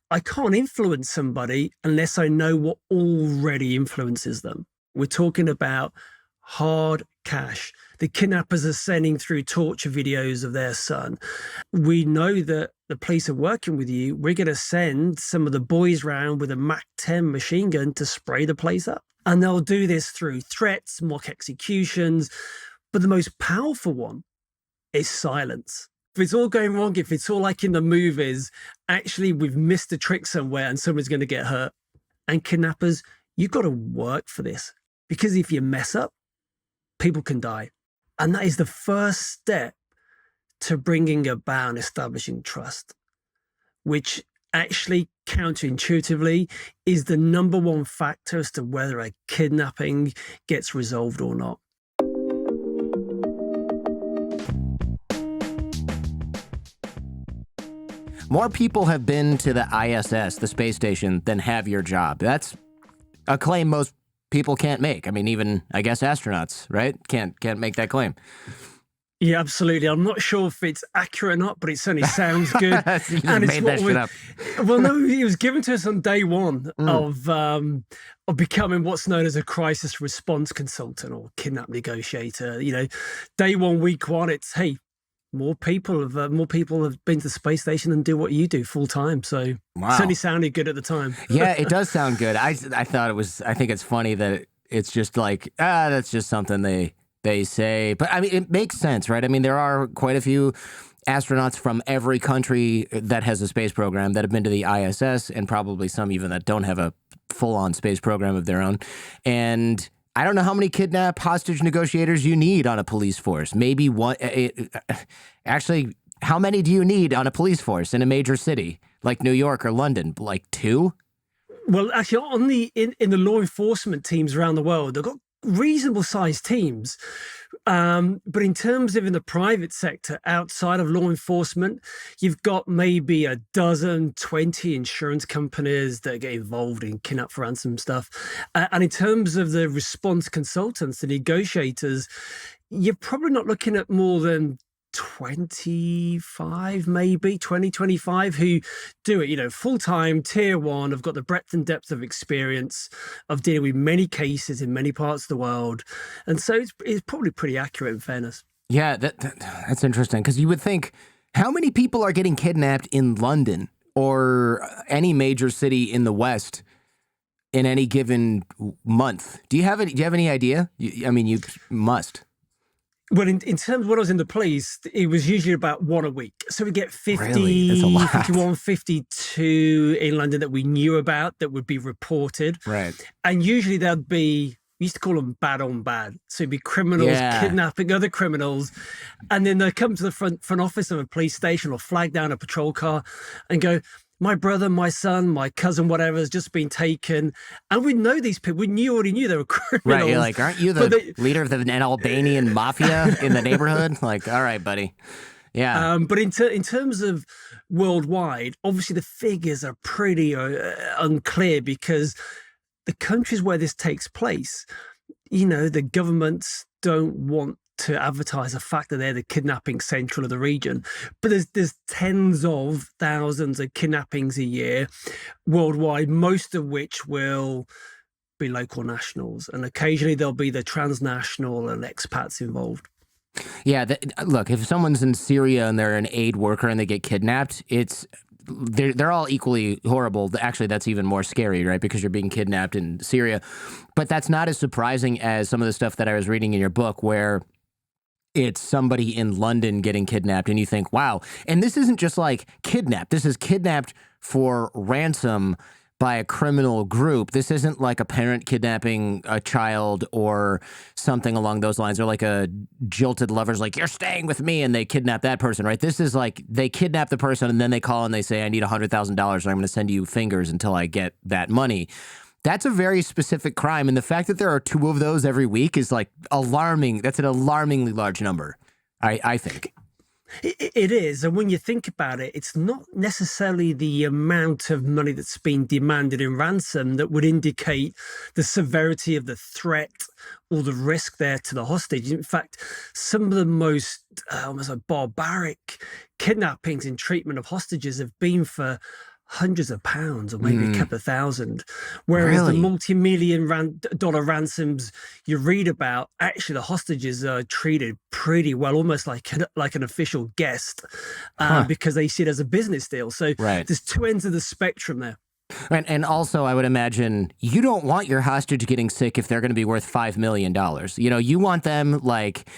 I can't influence somebody unless I know what already influences them. We're talking about hard cash. The kidnappers are sending through torture videos of their son. We know that the police are working with you. We're going to send some of the boys round with a Mac 10 machine gun to spray the place up. And they'll do this through threats, mock executions. But the most powerful one is silence. If it's all going wrong, if it's all like in the movies, actually we've missed a trick somewhere and someone's going to get hurt. And kidnappers, you've got to work for this. Because if you mess up, people can die. And that is the first step to bringing about and establishing trust, which actually counterintuitively is the number one factor as to whether a kidnapping gets resolved or not. More people have been to the ISS, the space station, than have your job. That's a claim most people can't make. I mean, even, I guess, astronauts, right? Can't make that claim. Yeah, absolutely. I'm not sure if it's accurate or not, but it certainly sounds good. You and made that shit up. Well, no, it was given to us on day one of becoming what's known as a crisis response consultant or kidnap negotiator. You know, day one, week one, it's, hey, more people have been to the space station and do what you do full time. So wow. It certainly sounded good at the time. Yeah, it does sound good. I thought it was. I think it's funny that it's just like that's just something they say. But I mean, it makes sense, right? I mean, there are quite a few astronauts from every country that has a space program that have been to the ISS, and probably some even that don't have a full-on space program of their own. And I don't know how many kidnap hostage negotiators you need on a police force. Maybe one. Actually, how many do you need on a police force in a major city like New York or London? Like 2? Well, actually, on in the law enforcement teams around the world, they've got reasonable sized teams. But in terms of in the private sector, outside of law enforcement, you've got maybe a dozen, 20 insurance companies that get involved in kidnap for ransom stuff. And in terms of the response consultants, the negotiators, you're probably not looking at more than 25, maybe 20, 25 who do it, you know, full-time, tier one, have got the breadth and depth of experience of dealing with many cases in many parts of the world. And so it's probably pretty accurate in fairness. Yeah, that's interesting, because you would think, how many people are getting kidnapped in London or any major city in the West in any given month? Do you have any idea? I mean, you must. Well, in terms of when I was in the police, it was usually about one a week. So we get 50, really? That's a lot. 51, 52 in London that we knew about that would be reported. Right. And usually there'd be, we used to call them bad on bad. So it'd be criminals kidnapping other criminals. And then they'd come to the front office of a police station or flag down a patrol car and go, my brother, my son, my cousin, whatever, has just been taken. And we know these people. We already knew they were criminals. Right, you're like, aren't you the leader of an Albanian mafia in the neighborhood? Like, all right, buddy. Yeah. But in terms of worldwide, obviously the figures are pretty unclear, because the countries where this takes place, you know, the governments don't want to advertise the fact that they're the kidnapping central of the region. But there's tens of thousands of kidnappings a year worldwide, most of which will be local nationals. And occasionally there'll be the transnational and expats involved. Yeah, look, if someone's in Syria and they're an aid worker and they get kidnapped, they're all equally horrible. Actually, that's even more scary, right? Because you're being kidnapped in Syria. But that's not as surprising as some of the stuff that I was reading in your book, where it's somebody in London getting kidnapped and you think, wow. And this isn't just like kidnapped. This is kidnapped for ransom by a criminal group. This isn't like a parent kidnapping a child or something along those lines, or like a jilted lover's like, you're staying with me, and they kidnap that person, right? This is like they kidnap the person and then they call and they say, I need $100,000 and I'm going to send you fingers until I get that money. That's a very specific crime. And the fact that there are 2 of those every week is like alarming. That's an alarmingly large number, I think. It is. And when you think about it, it's not necessarily the amount of money that's being demanded in ransom that would indicate the severity of the threat or the risk there to the hostage. In fact, some of the most almost like barbaric kidnappings and treatment of hostages have been for hundreds of pounds or maybe a couple of thousand. Whereas Really? the multi-million dollar ransoms you read about, actually the hostages are treated pretty well, almost like an official guest, because they see it as a business deal. So Right. there's two ends of the spectrum there. And also, I would imagine you don't want your hostage getting sick if they're going to be worth $5 million. You know, you want them like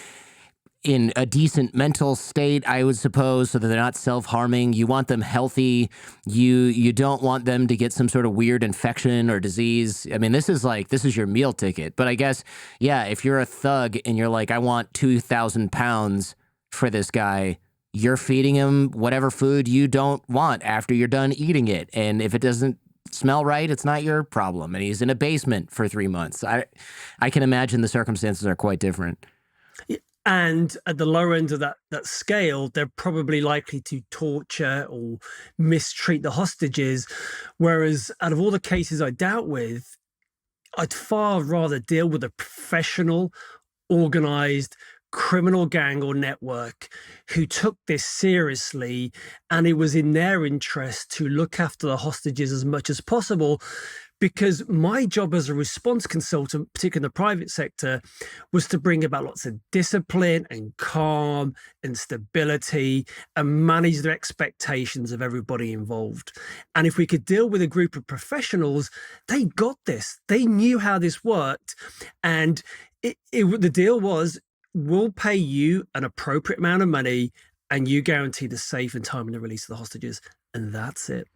in a decent mental state, I would suppose, so that they're not self-harming. You want them healthy. You don't want them to get some sort of weird infection or disease. I mean, this is your meal ticket. But I guess, yeah, if you're a thug and you're like, I want 2,000 pounds for this guy, you're feeding him whatever food you don't want after you're done eating it. And if it doesn't smell right, it's not your problem. And he's in a basement for 3 months. I can imagine the circumstances are quite different. And at the lower end of that scale, they're probably likely to torture or mistreat the hostages. Whereas out of all the cases I dealt with, I'd far rather deal with a professional, organized criminal gang or network who took this seriously, and it was in their interest to look after the hostages as much as possible. Because my job as a response consultant, particularly in the private sector, was to bring about lots of discipline and calm and stability and manage the expectations of everybody involved. And if we could deal with a group of professionals, they got this. They knew how this worked. And the deal was, we'll pay you an appropriate amount of money and you guarantee the safe and timely release of the hostages. And that's it.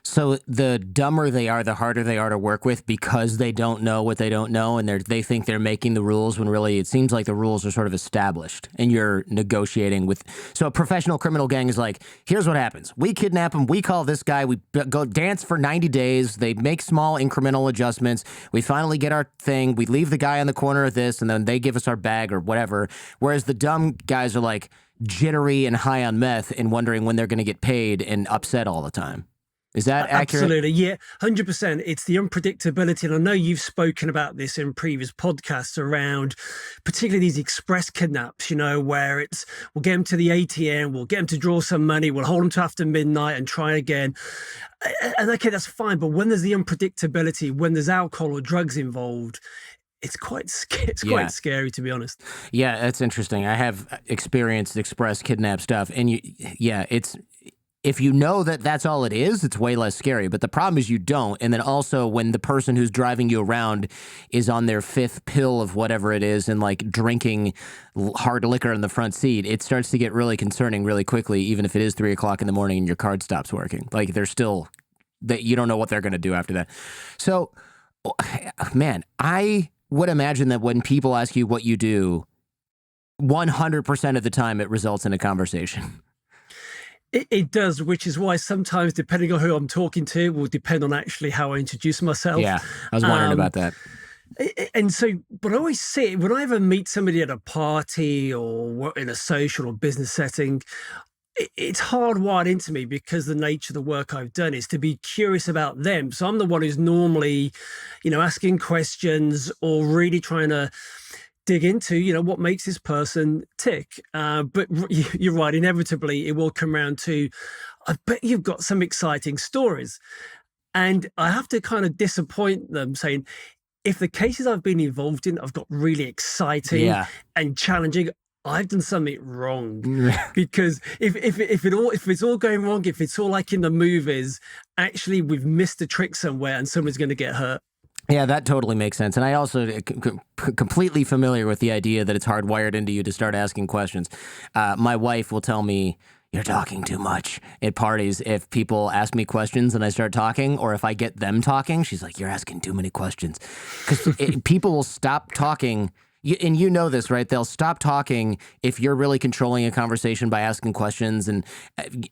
So the dumber they are, the harder they are to work with because they don't know what they don't know, and they think they're making the rules when really it seems like the rules are sort of established, and you're negotiating with. So a professional criminal gang is like, here's what happens. We kidnap him. We call this guy. We go dance for 90 days. They make small incremental adjustments. We finally get our thing. We leave the guy on the corner of this, and then they give us our bag or whatever. Whereas the dumb guys are like, jittery and high on meth and wondering when they're going to get paid and upset all the time. Is that accurate? Absolutely. Yeah, 100%. It's the unpredictability. And I know you've spoken about this in previous podcasts around particularly these express kidnaps, you know, where it's, we'll get them to the ATM, we'll get them to draw some money, we'll hold them to after midnight and try again. And okay, that's fine. But when there's the unpredictability, when there's alcohol or drugs involved, it's quite scary, to be honest. Yeah, that's interesting. I have experienced express kidnap stuff, and it's if you know that that's all it is, it's way less scary. But the problem is you don't, and then also when the person who's driving you around is on their fifth pill of whatever it is and like drinking hard liquor in the front seat, it starts to get really concerning really quickly. Even if it is 3 o'clock in the morning and your card stops working, like they're still that you don't know what they're going to do after that. So, man, I would imagine that when people ask you what you do, 100% of the time it results in a conversation. It does, which is why sometimes, depending on who I'm talking to, will depend on actually how I introduce myself. Yeah, I was wondering about that. And so, but I always say, when I ever meet somebody at a party or in a social or business setting, it's hardwired into me because the nature of the work I've done is to be curious about them. So I'm the one who's normally, you know, asking questions or really trying to dig into, you know, what makes this person tick. But you're right, inevitably it will come around to, I bet you've got some exciting stories. And I have to kind of disappoint them saying, if the cases I've been involved in, I've got really exciting and challenging, I've done something wrong. Because if it's all going wrong, if it's all like in the movies, actually we've missed a trick somewhere and someone's going to get hurt. Yeah, that totally makes sense. And I also completely familiar with the idea that it's hardwired into you to start asking questions. My wife will tell me, you're talking too much at parties. If people ask me questions and I start talking, or if I get them talking, she's like, you're asking too many questions. Because people will stop talking. And you know this, right? They'll stop talking if you're really controlling a conversation by asking questions and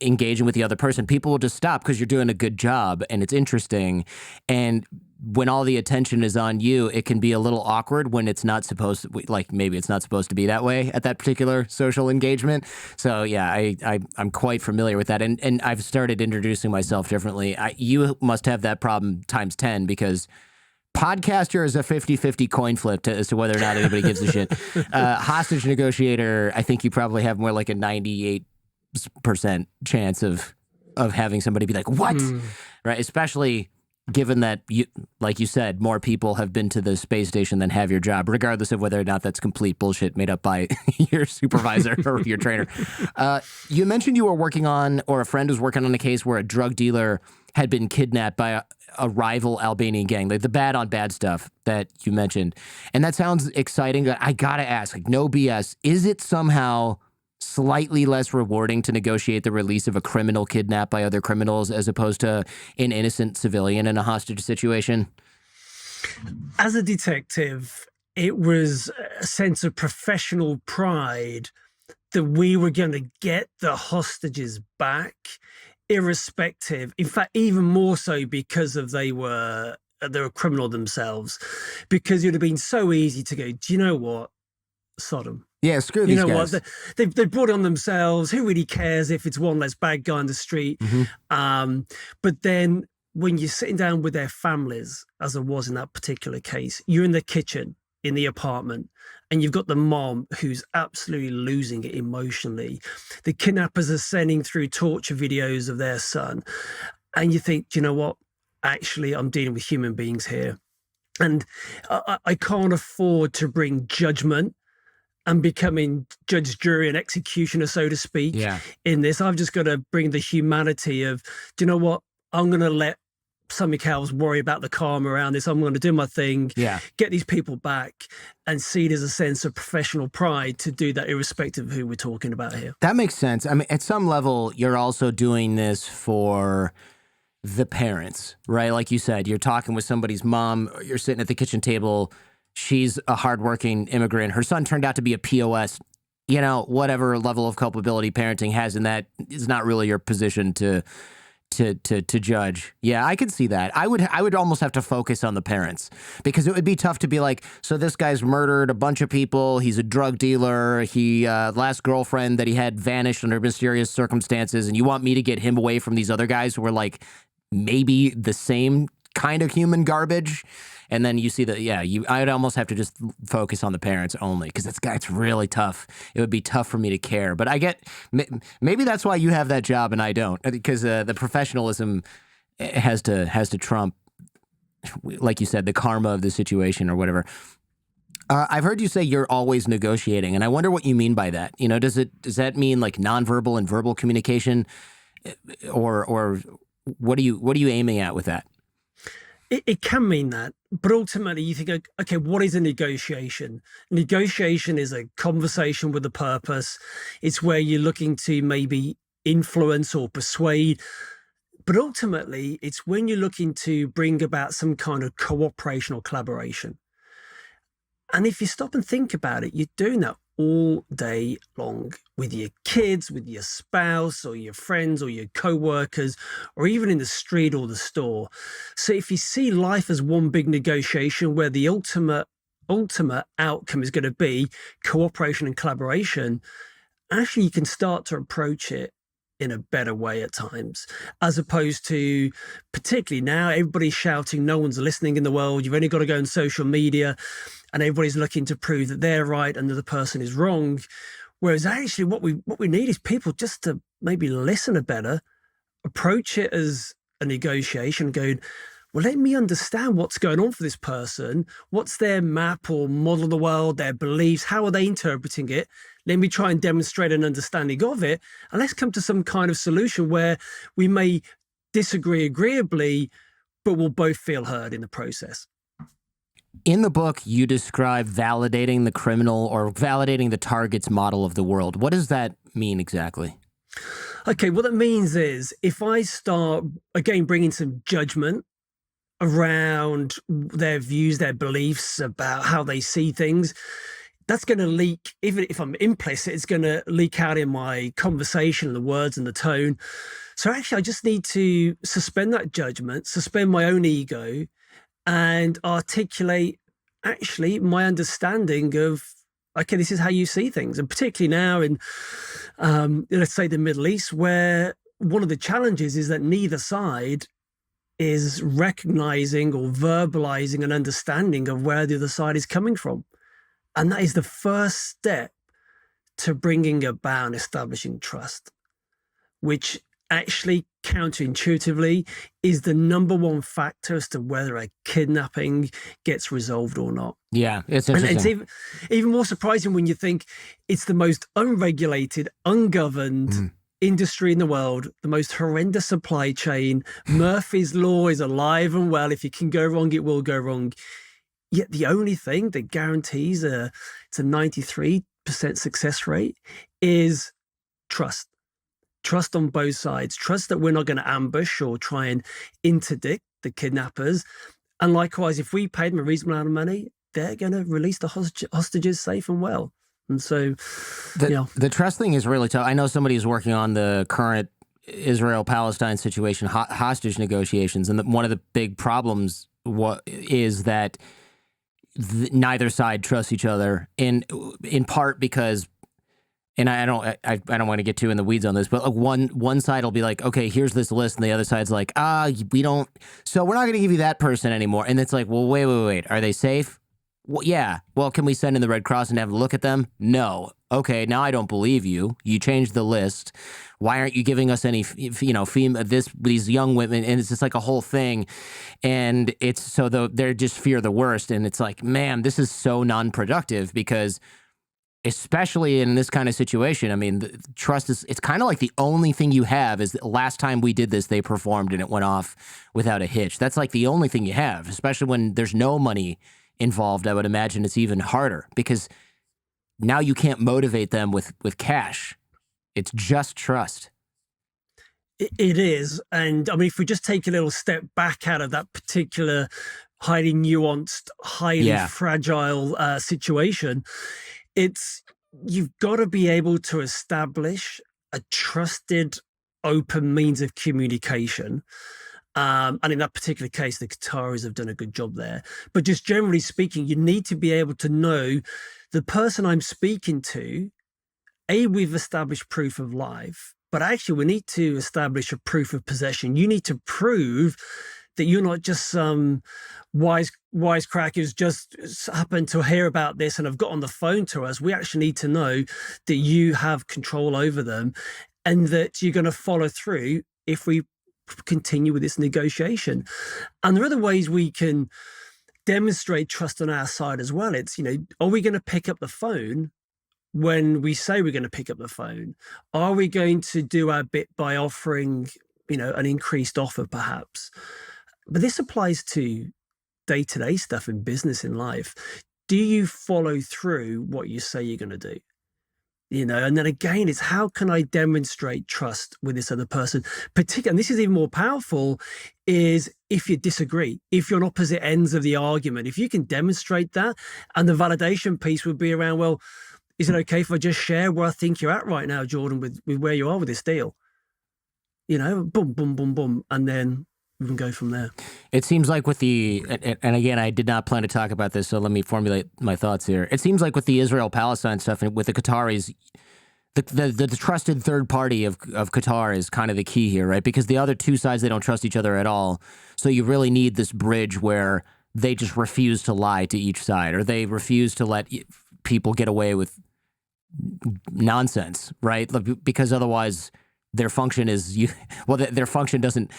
engaging with the other person. People will just stop because you're doing a good job and it's interesting. And when all the attention is on you, it can be a little awkward when it's not supposed to, like maybe it's not supposed to be that way at that particular social engagement. So yeah, I'm quite familiar with that. And I've started introducing myself differently. You must have that problem times 10 because podcaster is a 50-50 coin flip as to whether or not anybody gives a shit. Hostage negotiator, I think you probably have more like a 98% chance of of having somebody be like, what? Right? Especially given that, you, like you said, more people have been to the space station than have your job, regardless of whether or not that's complete bullshit made up by your supervisor or your trainer. You mentioned you were working on, or a friend was working on a case where a drug dealer had been kidnapped by a rival Albanian gang, like the bad on bad stuff that you mentioned. And that sounds exciting. I gotta ask, like, no BS, is it somehow slightly less rewarding to negotiate the release of a criminal kidnapped by other criminals as opposed to an innocent civilian in a hostage situation? As a detective, it was a sense of professional pride that we were going to get the hostages back, irrespective. In fact, even more so because of they were criminal themselves, because it would have been so easy to go, do you know what? Sodom. Yeah, screw these guys. What? They brought it on themselves. Who really cares if it's one less bad guy on the street? But then when you're sitting down with their families, as I was in that particular case, you're in the kitchen in the apartment, and you've got the mom who's absolutely losing it emotionally. The kidnappers are sending through torture videos of their son. And you think, do you know what? Actually, I'm dealing with human beings here. And I can't afford to bring judgment and becoming judge, jury, and executioner, so to speak, in this. I've just got to bring the humanity of, do you know what? I'm going to let something else worry about the karma around this. I'm going to do my thing, get these people back, and see it as a sense of professional pride to do that, irrespective of who we're talking about here. That makes sense. I mean, at some level, you're also doing this for the parents, right? Like you said, you're talking with somebody's mom, you're sitting at the kitchen table. She's a hardworking immigrant. Her son turned out to be a POS. You know, whatever level of culpability parenting has in that is not really your position to judge. Yeah, I could see that. I would almost have to focus on the parents, because it would be tough to be like, so this guy's murdered a bunch of people. He's a drug dealer. He last girlfriend that he had vanished under mysterious circumstances, and you want me to get him away from these other guys who are like maybe the same kind of human garbage. And then you see that, I would almost have to just focus on the parents only, because it's really tough. It would be tough for me to care. But I get, maybe that's why you have that job and I don't, because the professionalism has to trump, like you said, the karma of the situation or whatever. I've heard you say you're always negotiating, and I wonder what you mean by that. You know, does that mean like nonverbal and verbal communication, or what are you aiming at with that? It can mean that, but ultimately you think, okay, what is a negotiation? Negotiation is a conversation with a purpose. It's where you're looking to maybe influence or persuade, but ultimately it's when you're looking to bring about some kind of cooperation or collaboration. And if you stop and think about it, you're doing that all day long with your kids, with your spouse or your friends or your co-workers, or even in the street or the store. So if you see life as one big negotiation where the ultimate outcome is going to be cooperation and collaboration, actually you can start to approach it in a better way at times, as opposed to, particularly now, everybody's shouting, no one's listening in the world. You've only got to go on social media and everybody's looking to prove that they're right and the other person is wrong. Whereas actually what we need is people just to maybe listen better, approach it as a negotiation, going, well, let me understand what's going on for this person. What's their map or model of the world, their beliefs? How are they interpreting it? Let me try and demonstrate an understanding of it. And let's come to some kind of solution where we may disagree agreeably, but we'll both feel heard in the process. In the book, you describe validating the criminal or validating the target's model of the world. What does that mean exactly? Okay, what that means is if I start, again, bringing some judgment around their views, their beliefs about how they see things, that's going to leak, even if I'm implicit, it's going to leak out in my conversation, the words and the tone. So actually, I just need to suspend that judgment, suspend my own ego, and articulate actually my understanding of, okay, this is how you see things. And particularly now in, let's say, the Middle East, where one of the challenges is that neither side is recognizing or verbalizing an understanding of where the other side is coming from. And that is the first step to bringing about and establishing trust, which actually counterintuitively is the number one factor as to whether a kidnapping gets resolved or not. Yeah, it's And interesting. it's even more surprising when you think it's the most unregulated, ungoverned industry in the world, the most horrendous supply chain. Murphy's Law is alive and well. If it can go wrong, it will go wrong. Yet the only thing that guarantees it's a 93% success rate is trust. Trust on both sides. Trust that we're not going to ambush or try and interdict the kidnappers. And likewise, if we pay them a reasonable amount of money, they're going to release the hostages safe and well. And so, the trust thing is really tough. I know somebody who's working on the current Israel-Palestine situation, hostage negotiations, and one of the big problems is that neither side trusts each other, in part because, and I don't want to get too in the weeds on this, but one side will be like, okay, here's this list, and the other side's like, we don't, so we're not going to give you that person anymore. And it's like, well, wait, are they safe? Well, yeah. Well, can we send in the Red Cross and have a look at them? No. Okay, now I don't believe you. You changed the list. Why aren't you giving us any, these young women? And it's just like a whole thing. And it's so they're just fear the worst. And it's like, man, this is so non-productive because especially in this kind of situation, I mean, the trust it's kind of like the only thing you have is the last time we did this, they performed and it went off without a hitch. That's like the only thing you have, especially when there's no money involved. I would imagine it's even harder because now you can't motivate them with cash. It's just trust. It is. And I mean, if we just take a little step back out of that particular highly nuanced, highly fragile situation, you've got to be able to establish a trusted, open means of communication. And in that particular case, the Qataris have done a good job there. But just generally speaking, you need to be able to know the person I'm speaking to. We've established proof of life, but actually we need to establish a proof of possession. You need to prove that you're not just some wisecrack who's just happened to hear about this and have got on the phone to us. We actually need to know that you have control over them and that you're going to follow through if we continue with this negotiation. And there are other ways we can demonstrate trust on our side as well. It's, are we going to pick up the phone when we say we're going to pick up the phone? Are we going to do our bit by offering, an increased offer perhaps? But this applies to day-to-day stuff in business, in life. Do you follow through what you say you're going to do? And then again, it's how can I demonstrate trust with this other person? Particularly, and this is even more powerful, is if you disagree, if you're on opposite ends of the argument, if you can demonstrate that, and the validation piece would be around, well, is it okay if I just share where I think you're at right now, Jordan, with where you are with this deal? Boom, boom, boom, boom, and then we can go from there. It seems like with and again, I did not plan to talk about this, so let me formulate my thoughts here. It seems like with the Israel-Palestine stuff and with the Qataris, the trusted third party of Qatar is kind of the key here, right? Because the other two sides, they don't trust each other at all. So you really need this bridge where they just refuse to lie to each side, or they refuse to let people get away with nonsense, right? Because otherwise their function is their function doesn't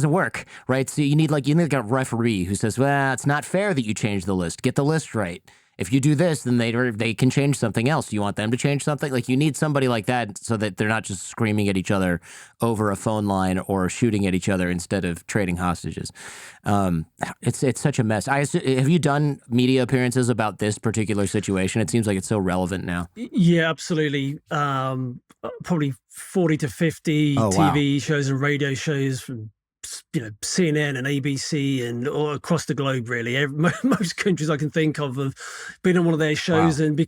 work, right? So you need like a referee who says, well, it's not fair that you change the list. Get the list right. If you do this, then they can change something else. Do you want them to change something? Like you need somebody like that so that they're not just screaming at each other over a phone line or shooting at each other instead of trading hostages. It's such a mess. Have you done media appearances about this particular situation? It seems like it's so relevant now. Yeah, absolutely. Probably 40 to 50 TV shows and radio shows from CNN and ABC and all across the globe, really. Most countries I can think of have been on one of their shows. Wow. And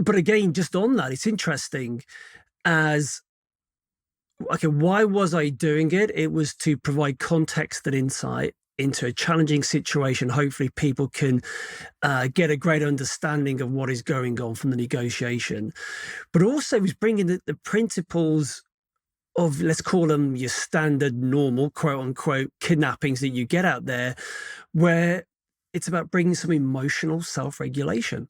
but again, just on that, it's interesting why was I doing it? It was to provide context and insight into a challenging situation. Hopefully people can get a great understanding of what is going on from the negotiation. But also was bringing the principles of, let's call them your standard, normal, quote unquote, kidnappings that you get out there, where it's about bringing some emotional self-regulation.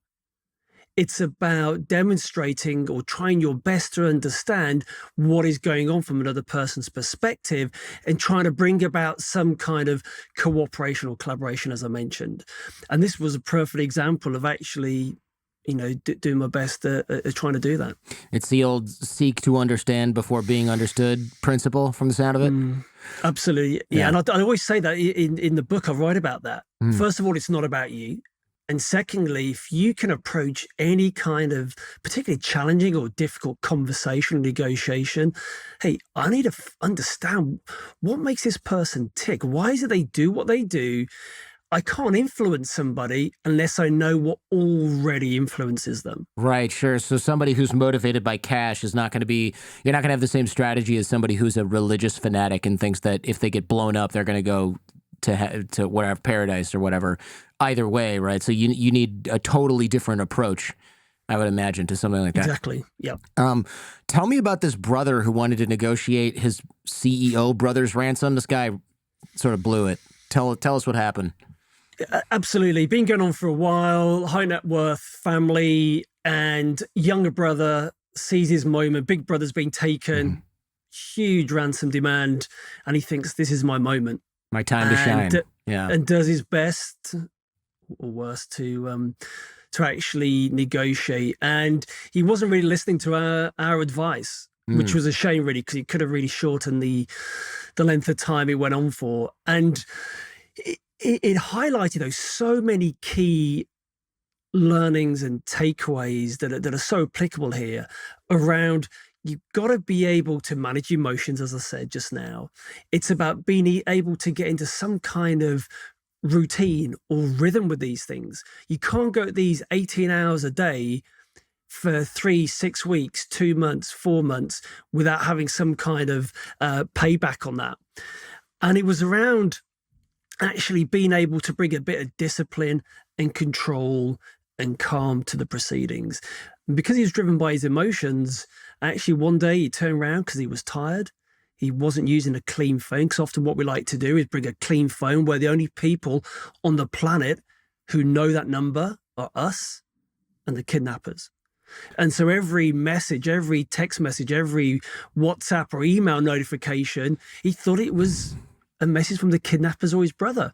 It's about demonstrating or trying your best to understand what is going on from another person's perspective and trying to bring about some kind of cooperation or collaboration, as I mentioned. And this was a perfect example of actually, doing my best at trying to do that. It's the old seek to understand before being understood principle from the sound of it. Absolutely. Yeah. And I always say that in the book, I write about that. First of all, it's not about you. And secondly, if you can approach any kind of particularly challenging or difficult conversation, negotiation, hey, I need to understand what makes this person tick. Why is it they do what they do? I can't influence somebody unless I know what already influences them. Right, sure. So somebody who's motivated by cash is not going to be, you're not going to have the same strategy as somebody who's a religious fanatic and thinks that if they get blown up, they're going to go to whatever, paradise or whatever. Either way, right? So you need a totally different approach, I would imagine, to something like that. Exactly. Yeah. Tell me about this brother who wanted to negotiate his CEO brother's ransom. This guy sort of blew it. Tell us what happened. Absolutely. Been going on for a while, high net worth family, and younger brother sees his moment. Big brother's been taken, huge ransom demand, and he thinks this is my moment. My time to shine. Yeah. And does his best or worst to actually negotiate. And he wasn't really listening to our advice, which was a shame really, because he could have really shortened the length of time it went on for. And it highlighted so many key learnings and takeaways that are so applicable here around you've got to be able to manage emotions, as I said just now. It's about being able to get into some kind of routine or rhythm with these things. You can't go at these 18 hours a day for 3, 6 weeks, 2 months, 4 months without having some kind of payback on that. And it was around actually being able to bring a bit of discipline and control and calm to the proceedings. And because he was driven by his emotions, actually one day he turned around because he was tired. He wasn't using a clean phone, because often what we like to do is bring a clean phone where the only people on the planet who know that number are us and the kidnappers. And so every message, every text message, every WhatsApp or email notification, he thought it was a message from the kidnappers or his brother.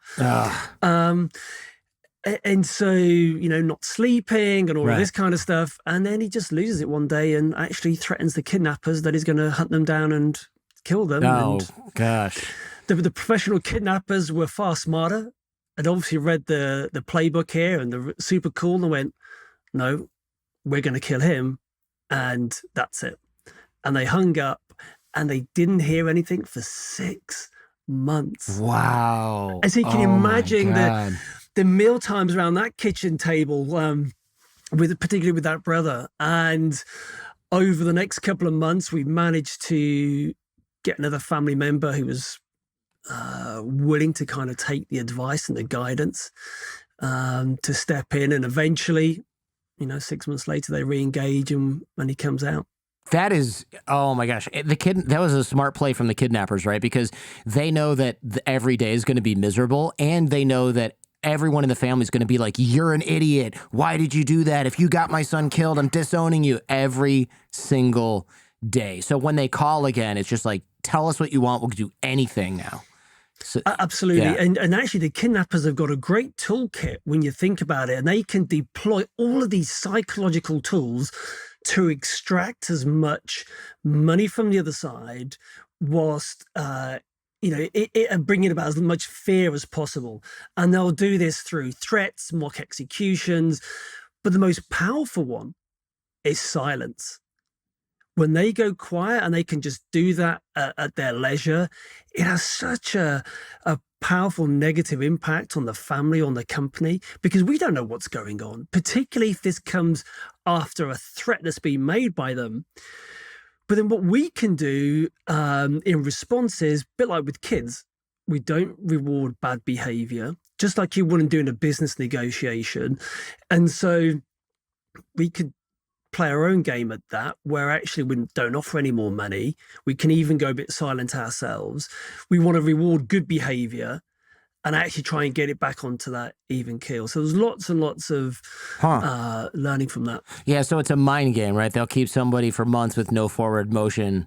And so, not sleeping and all of this kind of stuff. And then he just loses it one day and actually threatens the kidnappers that he's going to hunt them down and kill them. Oh, and gosh. The professional kidnappers were far smarter and obviously read the playbook here and they're super cool and went, no, we're going to kill him. And that's it. And they hung up and they didn't hear anything for 6 months. Wow. As you can imagine the meal times around that kitchen table, particularly with that brother. And over the next couple of months, we managed to get another family member who was willing to kind of take the advice and the guidance to step in. And eventually, 6 months later, they re-engage and he comes out. That is, oh my gosh. That was a smart play from the kidnappers, right? Because they know that every day is going to be miserable, and they know that everyone in the family is going to be like, you're an idiot. Why did you do that? If you got my son killed, I'm disowning you every single day. So when they call again, it's just like, tell us what you want. We'll do anything now. So, absolutely. yeah. And actually the kidnappers have got a great toolkit when you think about it, and they can deploy all of these psychological tools to extract as much money from the other side whilst, and bringing about as much fear as possible. And they'll do this through threats, mock executions. But the most powerful one is silence. When they go quiet and they can just do that at their leisure, it has such a powerful negative impact on the family, on the company, because we don't know what's going on, particularly if this comes after a threat that's been made by them. But then what we can do in response is, a bit like with kids, we don't reward bad behavior, just like you wouldn't do in a business negotiation. And so we could play our own game at that, where actually we don't offer any more money. We can even go a bit silent ourselves. We want to reward good behavior. and actually try and get it back onto that even keel. So there's lots and lots of learning from that. Yeah, so it's a mind game, right? They'll keep somebody for months with no forward motion.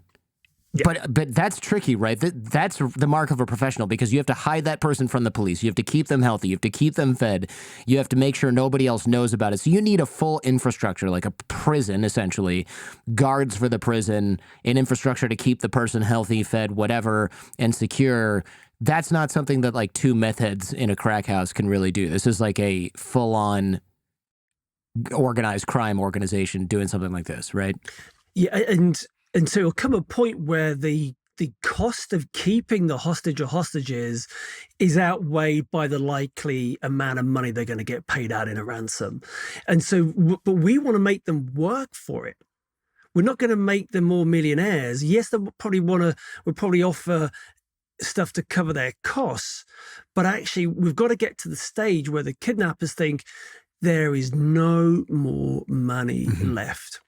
Yeah. But that's tricky, right? That's the mark of a professional, because you have to hide that person from the police. You have to keep them healthy. You have to keep them fed. You have to make sure nobody else knows about it. So you need a full infrastructure, like a prison, essentially, guards for the prison, an infrastructure to keep the person healthy, fed, whatever, and secure. That's not something that like two meth heads in a crack house can really do. This is like a full-on organized crime organization doing something like this, right? Yeah, and so it'll come a point where the cost of keeping the hostage or hostages is outweighed by the likely amount of money they're going to get paid out in a ransom. And so, but we want to make them work for it. We're not going to make them all millionaires. Yes, we'll probably offer stuff to cover their costs, but actually we've got to get to the stage where the kidnappers think there is no more money left.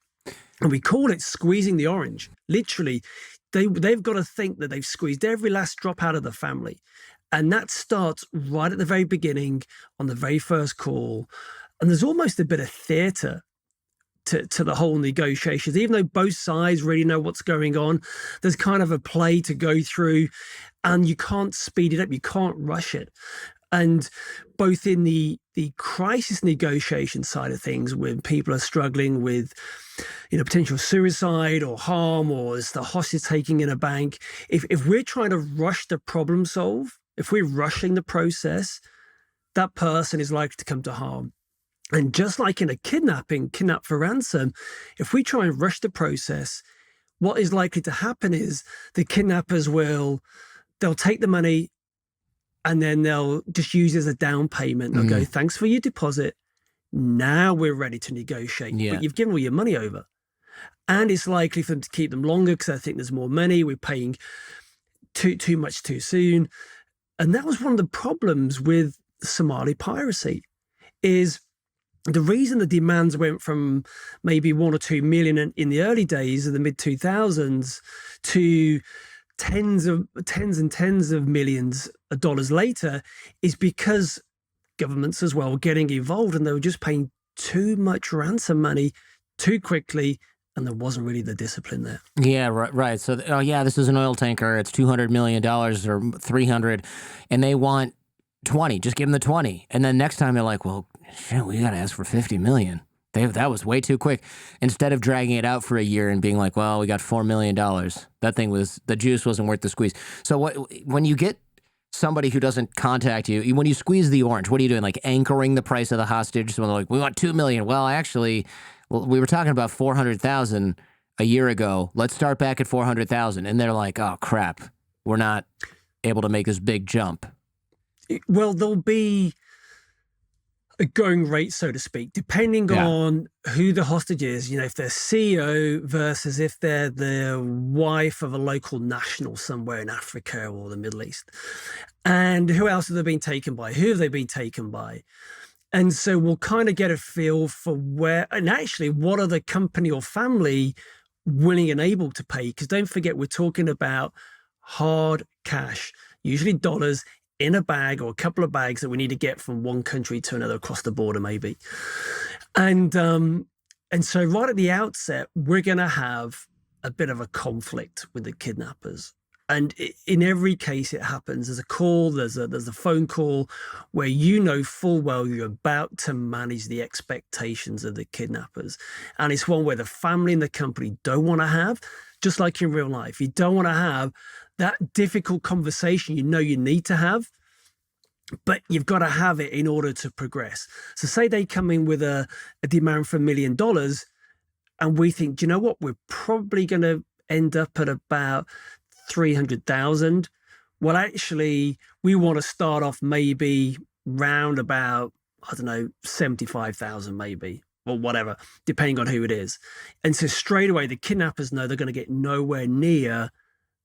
And we call it squeezing the orange. Literally, they've got to think that they've squeezed every last drop out of the family. And that starts right at the very beginning on the very first call. And there's almost a bit of theater to the whole negotiations. Even though both sides really know what's going on, there's kind of a play to go through, and you can't speed it up. You can't rush it. And both in the crisis negotiation side of things, when people are struggling with, potential suicide or harm, or it's the hostage taking in a bank, if we're trying to rush the problem solve, if we're rushing the process, that person is likely to come to harm. And just like in a kidnap for ransom, if we try and rush the process, what is likely to happen is the kidnappers they'll take the money, and then they'll just use it as a down payment. They'll go, thanks for your deposit. Now we're ready to negotiate. Yeah. But you've given all your money over. And it's likely for them to keep them longer because I think there's more money. We're paying too much too soon. And that was one of the problems with Somali piracy, is the reason the demands went from maybe 1 or 2 million in the early days of the mid-2000s to tens and tens of millions of dollars later is because governments as well were getting involved, and they were just paying too much ransom money too quickly, and there wasn't really the discipline there. Yeah, right. So, this is an oil tanker. It's $200 million or $300, and they want 20. Just give them the 20. And then next time they're like, well, shit, we got to ask for 50 million. That was way too quick. Instead of dragging it out for a year and being like, well, we got $4 million. The juice wasn't worth the squeeze. So when you get somebody who doesn't contact you, when you squeeze the orange, what are you doing? Like anchoring the price of the hostage? So they're like, we want 2 million. Well, actually, we were talking about 400,000 a year ago. Let's start back at 400,000. And they're like, oh crap, we're not able to make this big jump. Well, there'll be a going rate, so to speak, depending on who the hostage is. If they're CEO versus if they're the wife of a local national somewhere in Africa or the Middle East. And who else have they been taken by? Who have they been taken by? And so we'll kind of get a feel for where, and actually, what are the company or family willing and able to pay? Because don't forget, we're talking about hard cash, usually dollars, in a bag or a couple of bags that we need to get from one country to another across the border, maybe. And so right at the outset, we're going to have a bit of a conflict with the kidnappers. And in every case it happens. There's a call, there's a phone call where full well you're about to manage the expectations of the kidnappers. And it's one where the family and the company don't want to have, just like in real life. You don't want to have that difficult conversation you need to have, but you've got to have it in order to progress. So say they come in with a demand for $1 million, and we think, do you know what, we're probably going to end up at about 300,000. Well, actually, we want to start off maybe round about, 75,000 maybe, or whatever, depending on who it is. And so straight away, the kidnappers know they're going to get nowhere near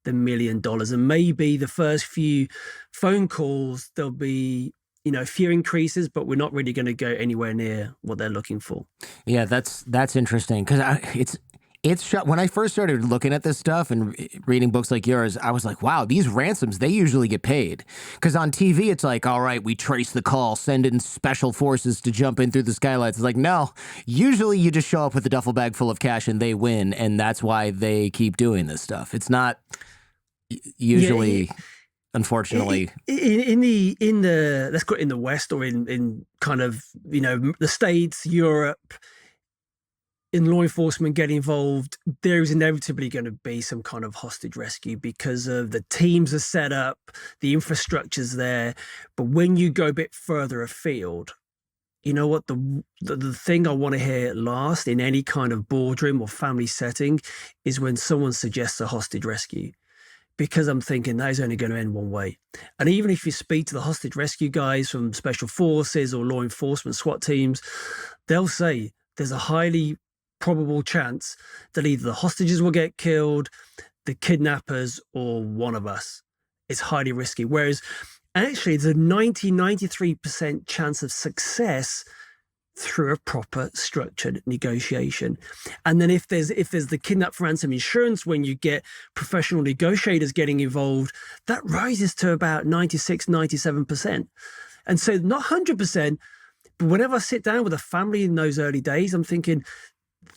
the $1 million. And maybe the first few phone calls, there'll be, a few increases, but we're not really going to go anywhere near what they're looking for. Yeah, that's interesting, because It's when I first started looking at this stuff and reading books like yours, I was like, wow, these ransoms, they usually get paid. Because on TV, it's like, all right, we trace the call, send in special forces to jump in through the skylights. It's like, no, usually you just show up with a duffel bag full of cash and they win. And that's why they keep doing this stuff. It's not usually, unfortunately. In the let's call it in the West, or in kind of, the States, Europe, in law enforcement getting involved, there is inevitably going to be some kind of hostage rescue because of the teams are set up, the infrastructure's there. But when you go a bit further afield, you know what, the thing I want to hear last in any kind of boardroom or family setting is when someone suggests a hostage rescue. Because I'm thinking that is only going to end one way. And even if you speak to the hostage rescue guys from special forces or law enforcement SWAT teams, they'll say there's a highly probable chance that either the hostages will get killed, the kidnappers, or one of us. It's highly risky. Whereas actually there's a 93% chance of success through a proper structured negotiation. And then if there's the kidnap for ransom insurance, when you get professional negotiators getting involved, that rises to about 96-97%. And so not 100%, but whenever I sit down with a family in those early days, I'm thinking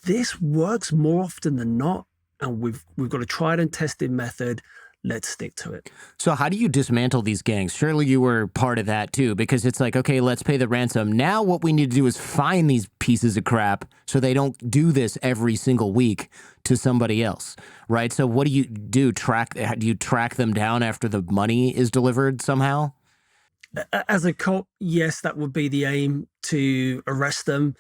this works more often than not, and we've got a tried and tested method. Let's stick to it. So how do you dismantle these gangs? Surely you were part of that too, because it's like, okay, let's pay the ransom. Now what we need to do is find these pieces of crap so they don't do this every single week to somebody else, right? So what do you do? Do you track them down after the money is delivered somehow? As a cop, yes, that would be the aim, to arrest them.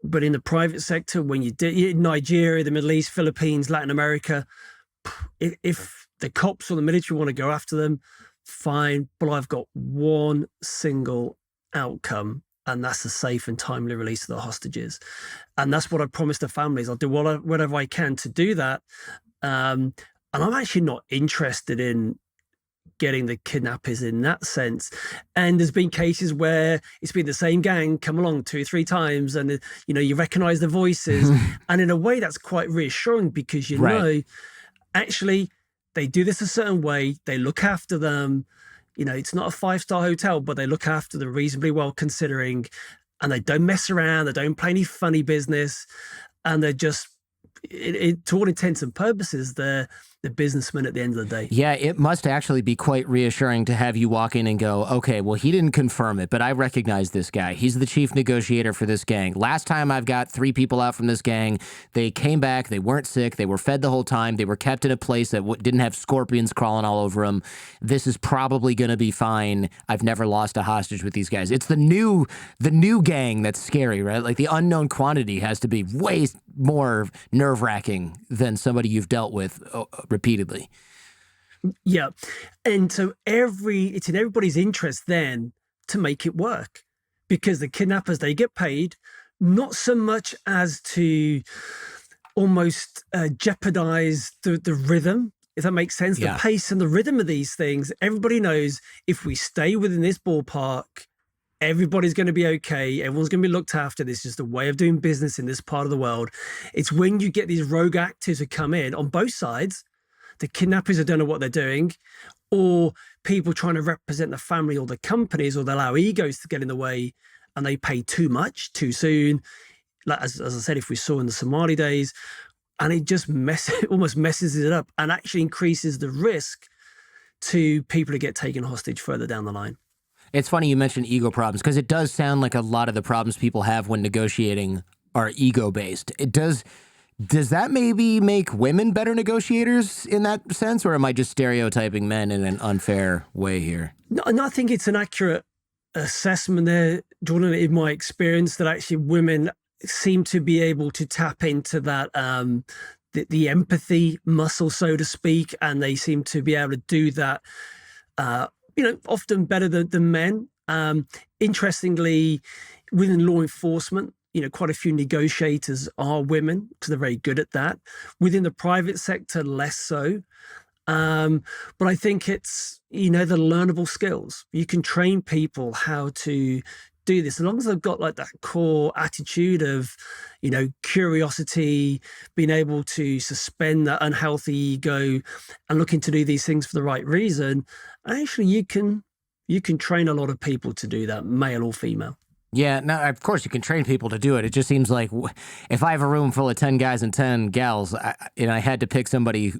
But in the private sector, when you did Nigeria, the Middle East, Philippines, Latin America, if the cops or the military want to go after them, fine. But I've got one single outcome, and that's a safe and timely release of the hostages. And that's what I promised the families. I'll do whatever I can to do that. And I'm actually not interested in getting the kidnappers in that sense. And there's been cases where it's been the same gang come along 2 or 3 times, and you recognize the voices. And in a way that's quite reassuring, because know actually they do this a certain way, they look after them. It's not a 5-star hotel, but they look after them reasonably well considering, and they don't mess around, they don't play any funny business, and they're just, to all intents and purposes, they're the businessman at the end of the day. Yeah, it must actually be quite reassuring to have you walk in and go, okay, well, he didn't confirm it, but I recognize this guy. He's the chief negotiator for this gang. Last time I've got 3 people out from this gang, they came back, they weren't sick, they were fed the whole time, they were kept in a place that didn't have scorpions crawling all over them. This is probably going to be fine. I've never lost a hostage with these guys. It's the new gang that's scary, right? Like the unknown quantity has to be way more nerve-wracking than somebody you've dealt with repeatedly. Yeah. And so it's in everybody's interest then to make it work, because the kidnappers, they get paid not so much as to almost jeopardize the rhythm, if that makes sense. Yeah. The pace and the rhythm of these things. Everybody knows if we stay within this ballpark, everybody's going to be okay. Everyone's going to be looked after. This is just a way of doing business in this part of the world. It's when you get these rogue actors who come in on both sides, the kidnappers who don't know what they're doing, or people trying to represent the family or the companies, or they allow egos to get in the way and they pay too much too soon. Like as I said, if we saw in the Somali days, and it just almost messes it up and actually increases the risk to people who get taken hostage further down the line. It's funny you mentioned ego problems, because it does sound like a lot of the problems people have when negotiating are ego-based. Does that maybe make women better negotiators in that sense, or am I just stereotyping men in an unfair way here? No, I think it's an accurate assessment there, Jordan, in my experience, that actually women seem to be able to tap into that, the empathy muscle, so to speak, and they seem to be able to do that often better than men. Interestingly, within law enforcement, quite a few negotiators are women because they're very good at that. Within the private sector, less so. But I think it's, the learnable skills. You can train people how to do this, as long as they've got like that core attitude of, curiosity, being able to suspend that unhealthy ego and looking to do these things for the right reason, actually you can train a lot of people to do that, male or female. Yeah, no, of course you can train people to do it. It just seems like if I have a room full of 10 guys and 10 gals, and I had to pick somebody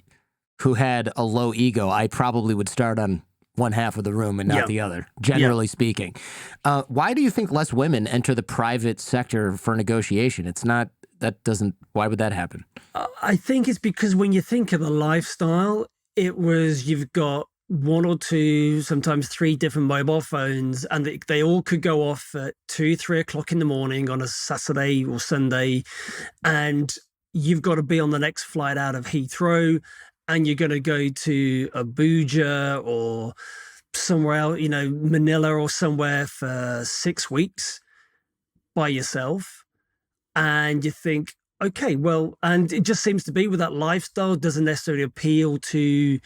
who had a low ego, I probably would start on one half of the room and not the other, generally speaking. Why do you think less women enter the private sector for negotiation? Why would that happen? I think it's because when you think of the lifestyle, you've got one or two, sometimes three different mobile phones, and they all could go off at 2-3 o'clock in the morning on a Saturday or Sunday, and you've got to be on the next flight out of Heathrow, and you're going to go to Abuja or somewhere else, Manila or somewhere for 6 weeks by yourself. And you think, okay, well, and it just seems to be with that lifestyle doesn't necessarily appeal to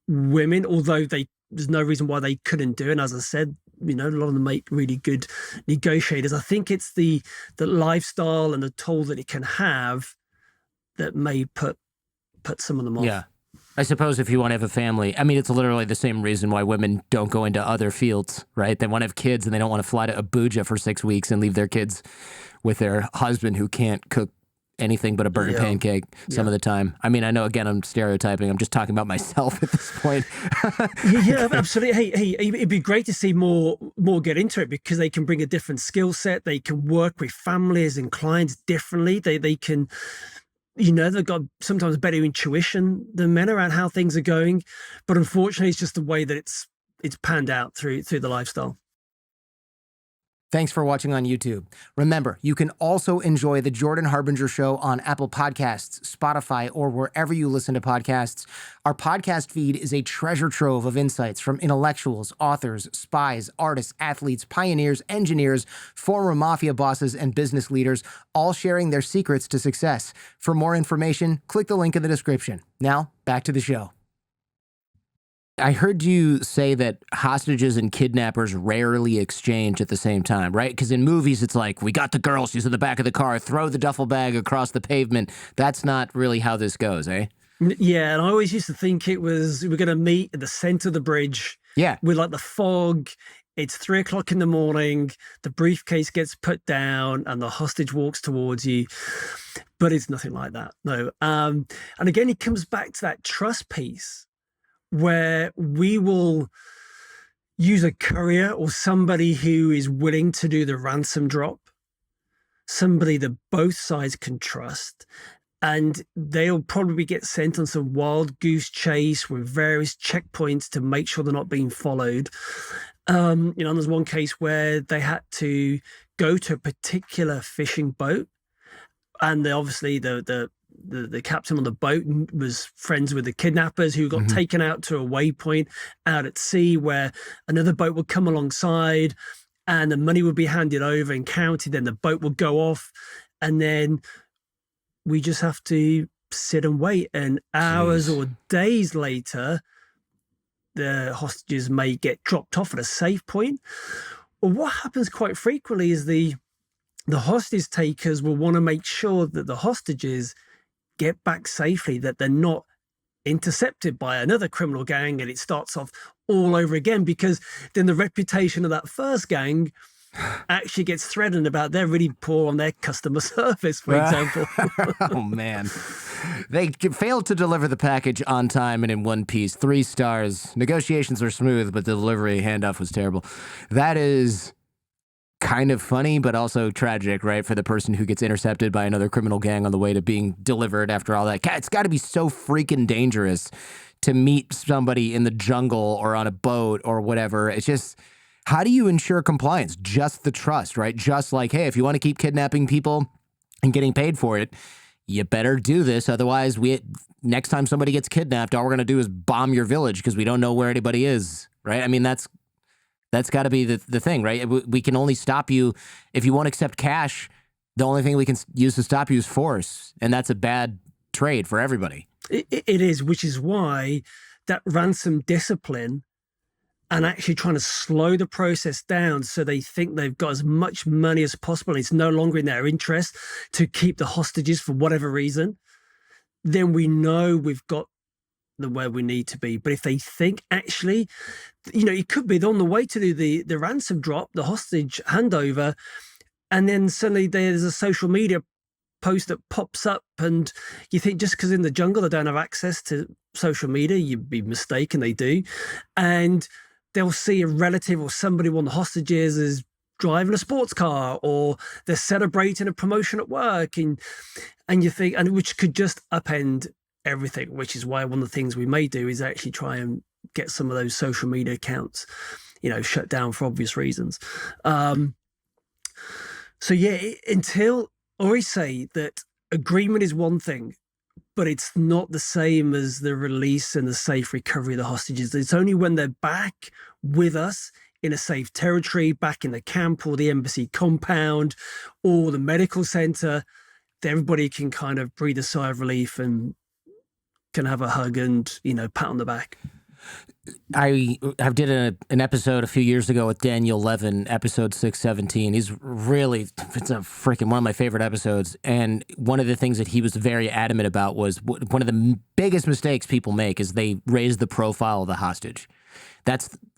women, although there's no reason why they couldn't do it. And as I said, a lot of them make really good negotiators. I think it's the lifestyle and the toll that it can have that may put some of them off. Yeah. I suppose if you want to have a family, it's literally the same reason why women don't go into other fields, right? They want to have kids and they don't want to fly to Abuja for 6 weeks and leave their kids with their husband who can't cook anything but a burnt pancake some of the time. I know, again, I'm stereotyping. I'm just talking about myself at this point. Yeah, absolutely. Hey, it'd be great to see more get into it because they can bring a different skill set. They can work with families and clients differently. They can... they've got sometimes better intuition than men around how things are going. But unfortunately, it's just the way that it's panned out through the lifestyle. Thanks for watching on YouTube. Remember, you can also enjoy The Jordan Harbinger Show on Apple Podcasts, Spotify, or wherever you listen to podcasts. Our podcast feed is a treasure trove of insights from intellectuals, authors, spies, artists, athletes, pioneers, engineers, former mafia bosses, and business leaders, all sharing their secrets to success. For more information, click the link in the description. Now, back to the show. I heard you say that hostages and kidnappers rarely exchange at the same time, right? Because in movies, it's like, we got the girl, she's in the back of the car, throw the duffel bag across the pavement. That's not really how this goes, eh? Yeah, and I always used to think we're going to meet at the center of the bridge. Yeah. With like the fog. It's 3 o'clock in the morning, the briefcase gets put down and the hostage walks towards you. But it's nothing like that, no. And again, it comes back to that trust piece, where we will use a courier or somebody who is willing to do the ransom drop, somebody that both sides can trust, and they'll probably get sent on some wild goose chase with various checkpoints to make sure they're not being followed. There's one case where they had to go to a particular fishing boat, and obviously the captain on the boat was friends with the kidnappers who got taken out to a waypoint out at sea where another boat would come alongside and the money would be handed over and counted, then the boat would go off, and then we just have to sit and wait, and hours or days later the hostages may get dropped off at a safe point. Or what happens quite frequently is the hostage takers will want to make sure that the hostages get back safely, that they're not intercepted by another criminal gang and it starts off all over again, because then the reputation of that first gang actually gets threatened about they're really poor on their customer service, for example. Oh, man. They failed to deliver the package on time and in one piece. 3 stars. Negotiations were smooth, but the delivery handoff was terrible. That is kind of funny, but also tragic, right? For the person who gets intercepted by another criminal gang on the way to being delivered after all that. It's got to be so freaking dangerous to meet somebody in the jungle or on a boat or whatever. It's just, how do you ensure compliance? Just the trust, right? Just like, hey, if you want to keep kidnapping people and getting paid for it, you better do this. Otherwise, next time somebody gets kidnapped, all we're going to do is bomb your village because we don't know where anybody is, right? That's got to be the thing, right? We can only stop you if you won't accept cash. The only thing we can use to stop you is force, and that's a bad trade for everybody. It is, which is why that ransom discipline and actually trying to slow the process down so they think they've got as much money as possible. It's no longer in their interest to keep the hostages for whatever reason, then we know we've got the where we need to be. But if they think actually, it could be they're on the way to do the ransom drop, the hostage handover, and then suddenly there's a social media post that pops up, and you think just because in the jungle they don't have access to social media, you'd be mistaken, they do. And they'll see a relative or somebody, one of the hostages, is driving a sports car, or they're celebrating a promotion at work, and you think, and which could just upend everything, which is why one of the things we may do is actually try and get some of those social media accounts, shut down for obvious reasons. So yeah, until I always say that agreement is one thing, but it's not the same as the release and the safe recovery of the hostages. It's only when they're back with us in a safe territory, back in the camp or the embassy compound or the medical center, that everybody can kind of breathe a sigh of relief and can have a hug and, pat on the back. I did an episode a few years ago with Daniel Levin, episode 617. It's a freaking one of my favorite episodes. And one of the things that he was very adamant about was one of the biggest mistakes people make is they raise the profile of the hostage.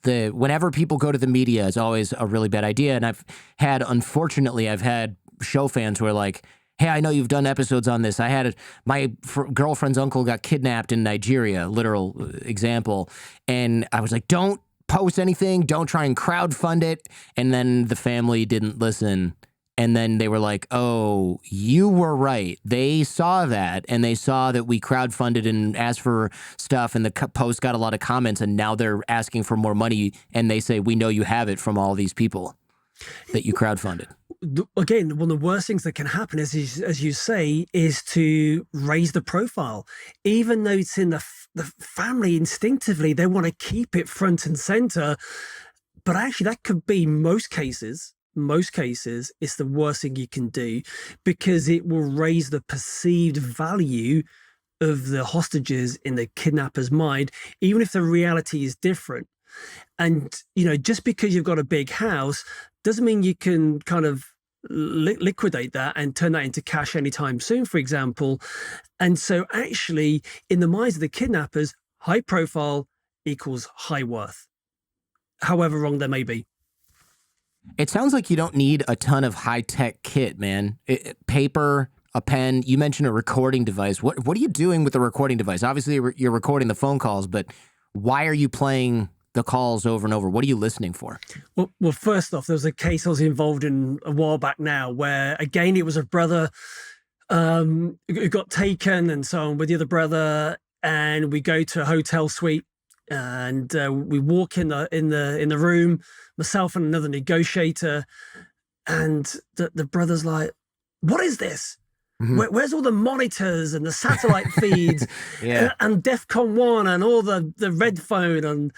Whenever people go to the media, it's always a really bad idea. And unfortunately, I've had show fans who are like, hey, I know you've done episodes on this. My girlfriend's uncle got kidnapped in Nigeria, literal example. And I was like, don't post anything. Don't try and crowdfund it. And then the family didn't listen. And then they were like, oh, you were right. They saw that, and they saw that we crowdfunded and asked for stuff, and the post got a lot of comments, and now they're asking for more money. And they say, we know you have it from all these people that you crowdfunded. Again, one of the worst things that can happen is, as you say, is to raise the profile. Even though it's in the family, instinctively, they want to keep it front and center. But actually, that could be most cases, it's the worst thing you can do, because it will raise the perceived value of the hostages in the kidnapper's mind, even if the reality is different. And, just because you've got a big house doesn't mean you can kind of liquidate that and turn that into cash anytime soon, for example. And so actually, in the minds of the kidnappers, high profile equals high worth, however wrong they may be. It sounds like you don't need a ton of high-tech kit, man. Paper, a pen. You mentioned a recording device. What are you doing with the recording device? Obviously, you're recording the phone calls, but why are you playing the calls over and over? What are you listening for? Well, first off, there was a case I was involved in a while back now where, again, it was a brother who got taken and so on with the other brother, and we go to a hotel suite, and we walk in the room, myself and another negotiator, and the brother's like, "What is this? Mm-hmm. Where's all the monitors and the satellite feeds and DEFCON 1 and all the red phone?" And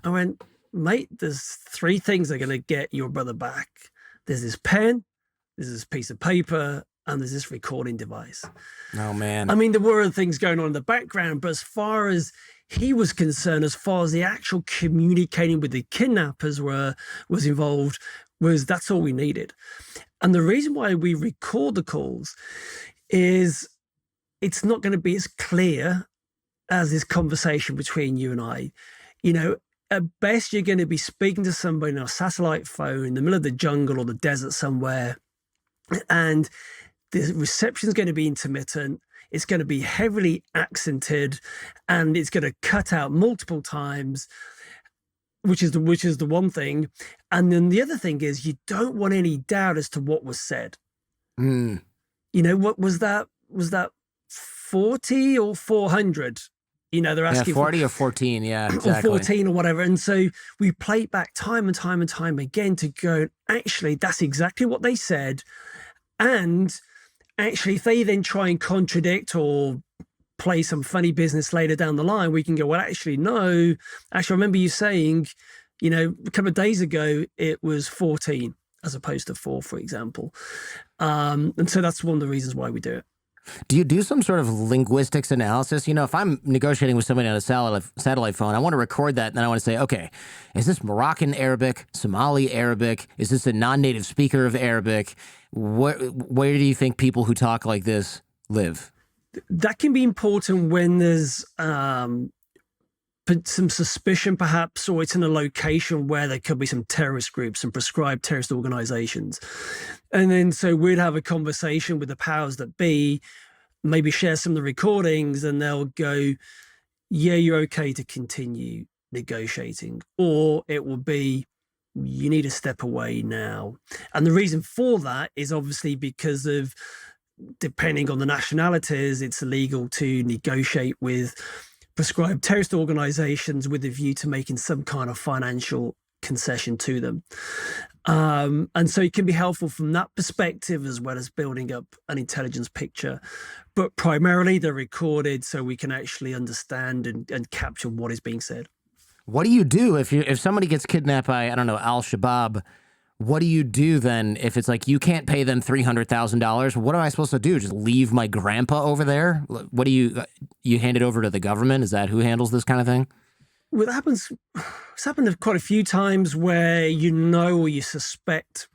I went, "Mate, there's three things that are going to get your brother back. There's this pen, there's this piece of paper, and there's this recording device." Oh, man. I mean, there were other things going on in the background, but as far as he was concerned, as far as the actual communicating with the kidnappers was involved, that's all we needed. And the reason why we record the calls is it's not going to be as clear as this conversation between you and I. At best, you're going to be speaking to somebody on a satellite phone in the middle of the jungle or the desert somewhere, and the reception is going to be intermittent. It's going to be heavily accented, and it's going to cut out multiple times, which is the one thing. And then the other thing is you don't want any doubt as to what was said. What was that? Was that 40 or 400? They're asking 40 or 14. Yeah, exactly. Or 14 or whatever. And so we play it back time and time and time again to go, actually, that's exactly what they said. And actually, if they then try and contradict or play some funny business later down the line, we can go, well, actually, no. Actually, I remember you saying, a couple of days ago, it was 14 as opposed to 4, for example. And so that's one of the reasons why we do it. Do you do some sort of linguistics analysis? You know, if I'm negotiating with somebody on a satellite phone, I want to record that, and then I want to say, okay, is this Moroccan Arabic, Somali Arabic? Is this a non-native speaker of Arabic? Where do you think people who talk like this live? That can be important when there's some suspicion, perhaps, or it's in a location where there could be some terrorist groups, some prescribed terrorist organizations. And then so we'd have a conversation with the powers that be, maybe share some of the recordings, and they'll go, yeah, you're okay to continue negotiating. Or it will be, you need to step away now. And the reason for that is obviously because of, depending on the nationalities, it's illegal to negotiate with prescribed terrorist organizations with a view to making some kind of financial concession to them. And so it can be helpful from that perspective, as well as building up an intelligence picture. But primarily they're recorded so we can actually understand and capture what is being said. What do you do if somebody gets kidnapped by, I don't know, Al-Shabaab? What do you do then if it's like you can't pay them $300,000? What am I supposed to do? Just leave my grandpa over there? What do you hand it over to the government? Is that who handles this kind of thing? Well, it's happened quite a few times where you know or you suspect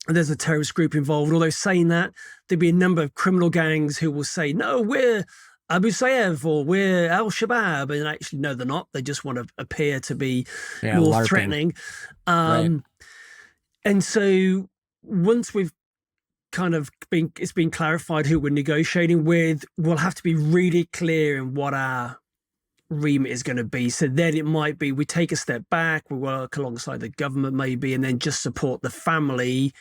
there's a terrorist group involved. Although saying that, there'd be a number of criminal gangs who will say, no, we're Abu Sayyaf or we're Al-Shabaab. And actually, no, they're not. They just want to appear to be more LARPing. threatening. Right. And so once we've it's been clarified who we're negotiating with, we'll have to be really clear in what our remit is going to be. So then it might be we take a step back, we work alongside the government maybe, and then just support the family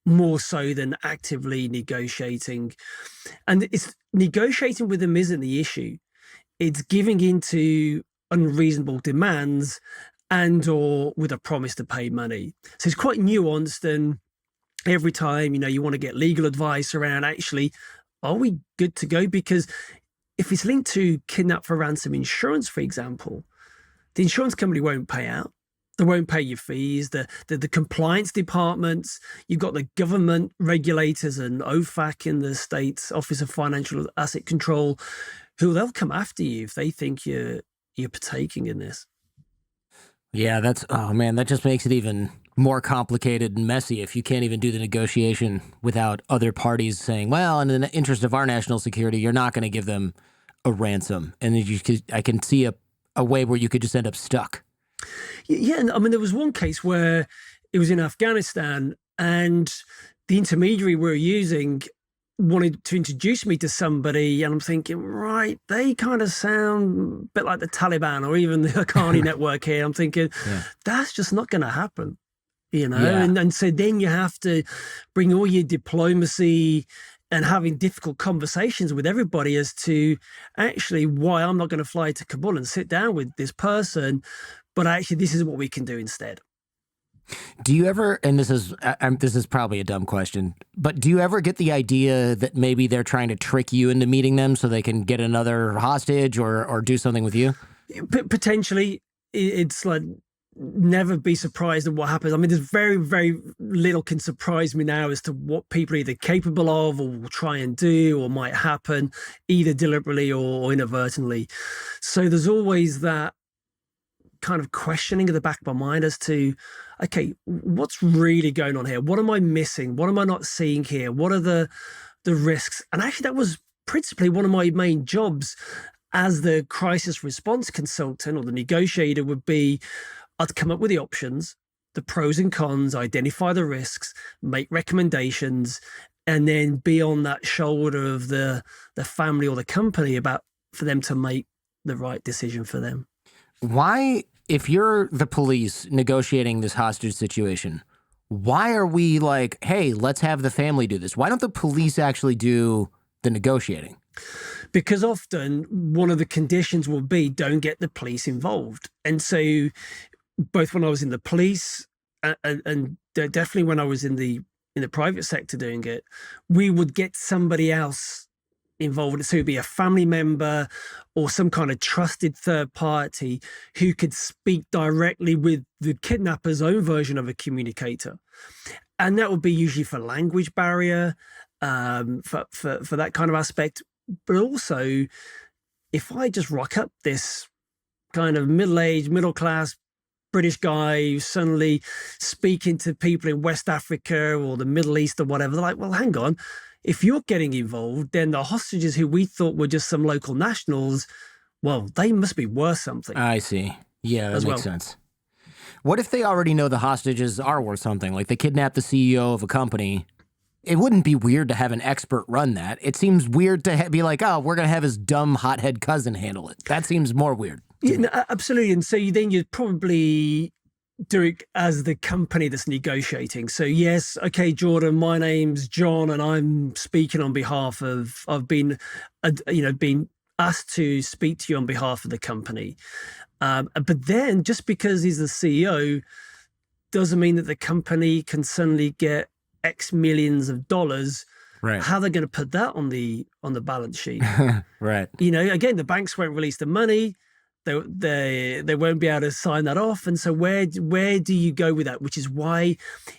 more so than actively negotiating. And it's negotiating with them isn't the issue. It's giving into unreasonable demands and or with a promise to pay money. So it's quite nuanced, and every time, you want to get legal advice around actually, are we good to go? Because if it's linked to kidnap for ransom insurance, for example, the insurance company won't pay out. They won't pay your fees. The compliance departments, you've got the government regulators and OFAC in the States, Office of Financial Asset Control, who they'll come after you if they think you're partaking in this. Yeah, oh man, that just makes it even more complicated and messy if you can't even do the negotiation without other parties saying, well, in the interest of our national security, you're not going to give them a ransom. And I can see a way where you could just end up stuck. Yeah, and I mean, there was one case where it was in Afghanistan and the intermediary we were using wanted to introduce me to somebody, and I'm thinking, right, they kind of sound a bit like the Taliban or even the Haqqani network here. I'm thinking, that's just not going to happen, Yeah. And so then you have to bring all your diplomacy and having difficult conversations with everybody as to actually why I'm not going to fly to Kabul and sit down with this person, but actually this is what we can do instead. Do you ever, and this is probably a dumb question, but do you ever get the idea that maybe they're trying to trick you into meeting them so they can get another hostage or do something with you? Potentially. It's like, never be surprised at what happens. I mean, there's very, very little can surprise me now as to what people are either capable of or will try and do or might happen, either deliberately or inadvertently. So there's always that kind of questioning at the back of my mind as to, okay, what's really going on here? What am I missing? What am I not seeing here? What are the risks? And actually, that was principally one of my main jobs as the crisis response consultant or the negotiator would be, I'd come up with the options, the pros and cons, identify the risks, make recommendations, and then be on that shoulder of the family or the company for them to make the right decision for them. Why, if you're the police negotiating this hostage situation, why are we like, hey, let's have the family do this? Why don't the police actually do the negotiating? Because often one of the conditions will be don't get the police involved. And so both when I was in the police and definitely when I was in the private sector doing it, we would get somebody else involved. So it'd be a family member or some kind of trusted third party who could speak directly with the kidnapper's own version of a communicator. And that would be usually for language barrier. for that kind of aspect. But also, if I just rock up this kind of middle-aged, middle-class British guy who's suddenly speaking to people in West Africa or the Middle East or whatever, they're like, well, hang on. If you're getting involved, then the hostages who we thought were just some local nationals, well, they must be worth something. I see. Yeah, that makes sense. What if they already know the hostages are worth something? Like they kidnapped the CEO of a company. It wouldn't be weird to have an expert run that. It seems weird to be like, oh, we're going to have his dumb hothead cousin handle it. That seems more weird. Yeah, no, absolutely. And so then you'd probably do it as the company that's negotiating. So yes, okay, Jordan, my name's John, and I'm speaking on behalf of. I've been, been asked to speak to you on behalf of the company. But then, just because he's the CEO, doesn't mean that the company can suddenly get X millions of dollars. Right. How they're going to put that on the balance sheet? Right. Again, the banks won't release the money. They won't be able to sign that off. And so where do you go with that? Which is why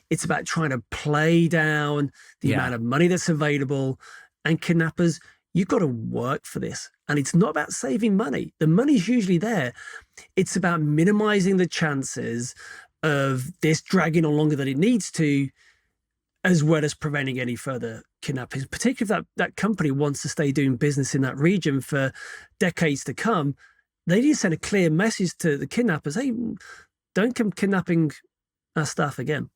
it's about trying to play down the amount of money that's available. And kidnappers, you've got to work for this. And it's not about saving money. The money's usually there. It's about minimizing the chances of this dragging on longer than it needs to, as well as preventing any further kidnappings, particularly if that company wants to stay doing business in that region for decades to come. They need to send a clear message to the kidnappers, hey, don't come kidnapping our staff again.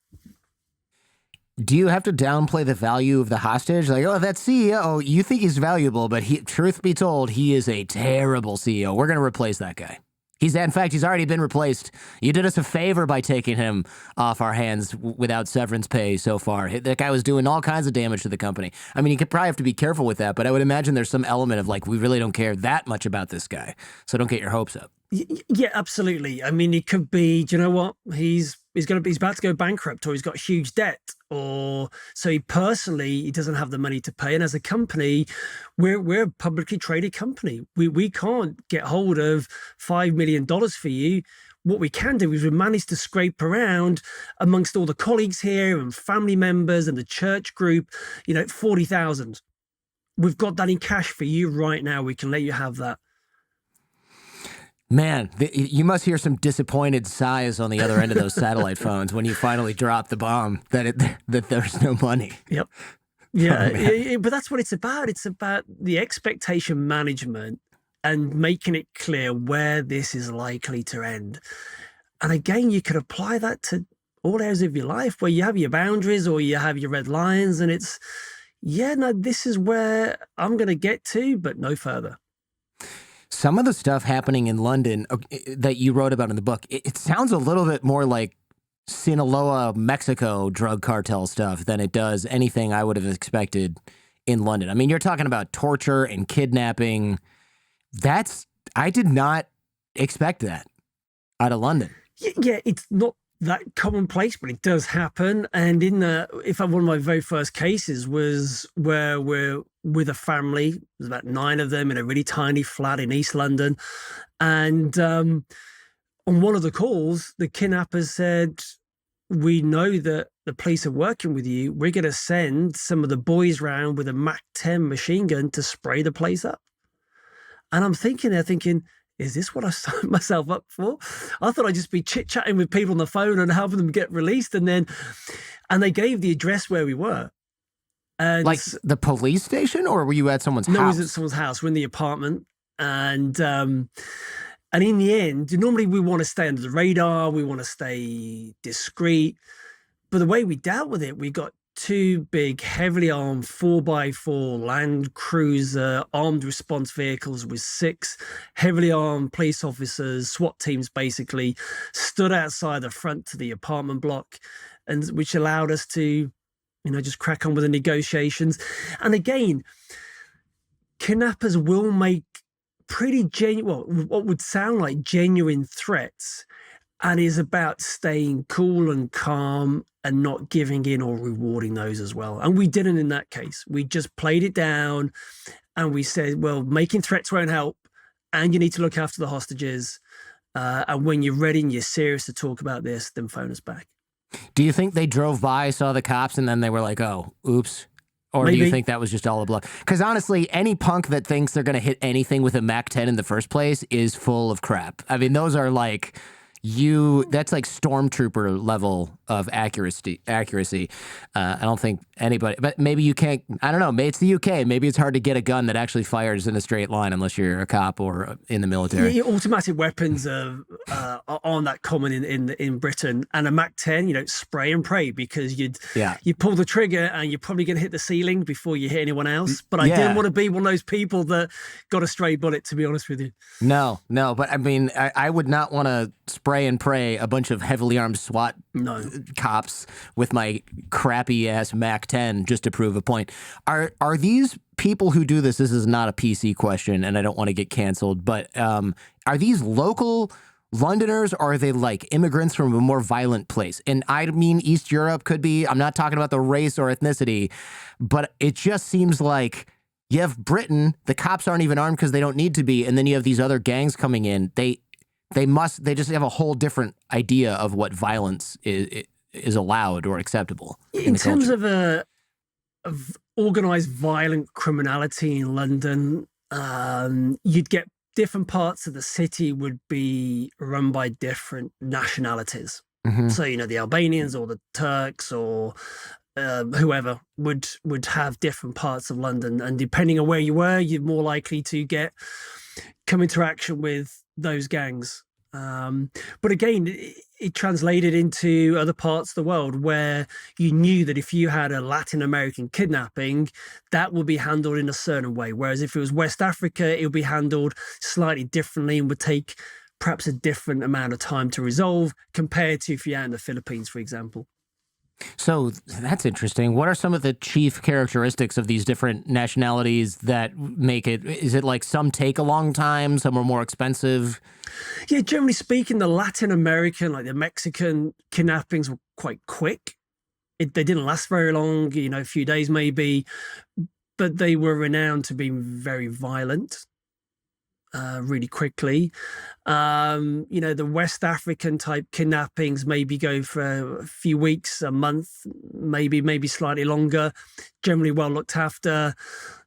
Do you have to downplay the value of the hostage? Like, oh, that CEO, you think he's valuable, but truth be told, he is a terrible CEO. We're going to replace that guy. In fact, he's already been replaced. You did us a favor by taking him off our hands without severance pay so far. That guy was doing all kinds of damage to the company. I mean, you could probably have to be careful with that, but I would imagine there's some element of like, we really don't care that much about this guy. So don't get your hopes up. Yeah, absolutely. I mean, it could be, do you know what? He's about to go bankrupt, or he's got huge debt, or so he doesn't have the money to pay. And as a company, we're a publicly traded company. We can't get hold of $5 million for you. What we can do is we manage to scrape around amongst all the colleagues here and family members and the church group, 40,000. We've got that in cash for you right now. We can let you have that. Man, you must hear some disappointed sighs on the other end of those satellite phones when you finally drop the bomb that there's no money. Yep. Yeah, but that's what it's about. It's about the expectation management and making it clear where this is likely to end. And again, you could apply that to all areas of your life where you have your boundaries or you have your red lines, and it's, this is where I'm going to get to, but no further. Some of the stuff happening in London that you wrote about in the book, it sounds a little bit more like Sinaloa, Mexico drug cartel stuff than it does anything I would have expected in London. I mean, you're talking about torture and kidnapping. I did not expect that out of London. Yeah, it's not that commonplace, but it does happen. And one of my very first cases was where we're with a family. There's about 9 of them in a really tiny flat in East London. And on one of the calls, the kidnappers said, we know that the police are working with you. We're going to send some of the boys round with a MAC-10 machine gun to spray the place up. And I'm thinking, is this what I signed myself up for? I thought I'd just be chit-chatting with people on the phone and helping them get released. And they gave the address where we were. And like the police station, or were you at someone's house? No, it was at someone's house. We're in the apartment. And in the end, normally we want to stay under the radar. We want to stay discreet. But the way we dealt with it, we got 2 big, heavily armed 4x4 Land Cruiser armed response vehicles with 6 heavily armed police officers, SWAT teams basically, stood outside the front to the apartment block, and which allowed us to, just crack on with the negotiations. And again, kidnappers will make pretty what would sound like genuine threats, and is about staying cool and calm and not giving in or rewarding those as well. And we didn't in that case. We just played it down and we said, well, making threats won't help, and you need to look after the hostages. And when you're ready and you're serious to talk about this, then phone us back. Do you think they drove by, saw the cops, and then they were like, oh, oops, Or do you Maybe. think that was just all a bluff? Because honestly, any punk that thinks they're going to hit anything with a Mac 10 in the first place is full of crap. I mean, those are like that's like stormtrooper level of accuracy. I don't think anybody, but maybe you can't, I don't know, maybe it's the UK. Maybe it's hard to get a gun that actually fires in a straight line unless you're a cop or in the military. Yeah, automatic weapons aren't that common in Britain, and a Mac 10, you don't spray and pray because you pull the trigger and you're probably going to hit the ceiling before you hit anyone else. But I didn't want to be one of those people that got a stray bullet, to be honest with you. No, but I mean, I would not want to spray and pray a bunch of heavily armed SWAT cops with my crappy ass Mac 10 just to prove a point. Are these people who do this is not a PC question and I don't want to get canceled, but are these local Londoners or are they like immigrants from a more violent place? And I mean, East Europe could be, I'm not talking about the race or ethnicity, but it just seems like you have Britain, the cops aren't even armed because they don't need to be. And then you have these other gangs coming in. They just have a whole different idea of what violence is allowed or acceptable. In terms of organized violent criminality in London, you'd get different parts of the city would be run by different nationalities. Mm-hmm. So, the Albanians or the Turks or whoever would have different parts of London. And depending on where you were, you're more likely to come into action with those gangs. But again, it translated into other parts of the world where you knew that if you had a Latin American kidnapping, that would be handled in a certain way. Whereas if it was West Africa, it would be handled slightly differently and would take perhaps a different amount of time to resolve compared to if you're out in the Philippines, for example. So that's interesting. What are some of the chief characteristics of these different nationalities that make it? Is it like some take a long time, some are more expensive? Yeah, generally speaking, the Latin American, like the Mexican kidnappings were quite quick. They didn't last very long, a few days maybe, but they were renowned to be very violent. Really quickly. The West African type kidnappings maybe go for a few weeks, a month, maybe slightly longer, generally well looked after.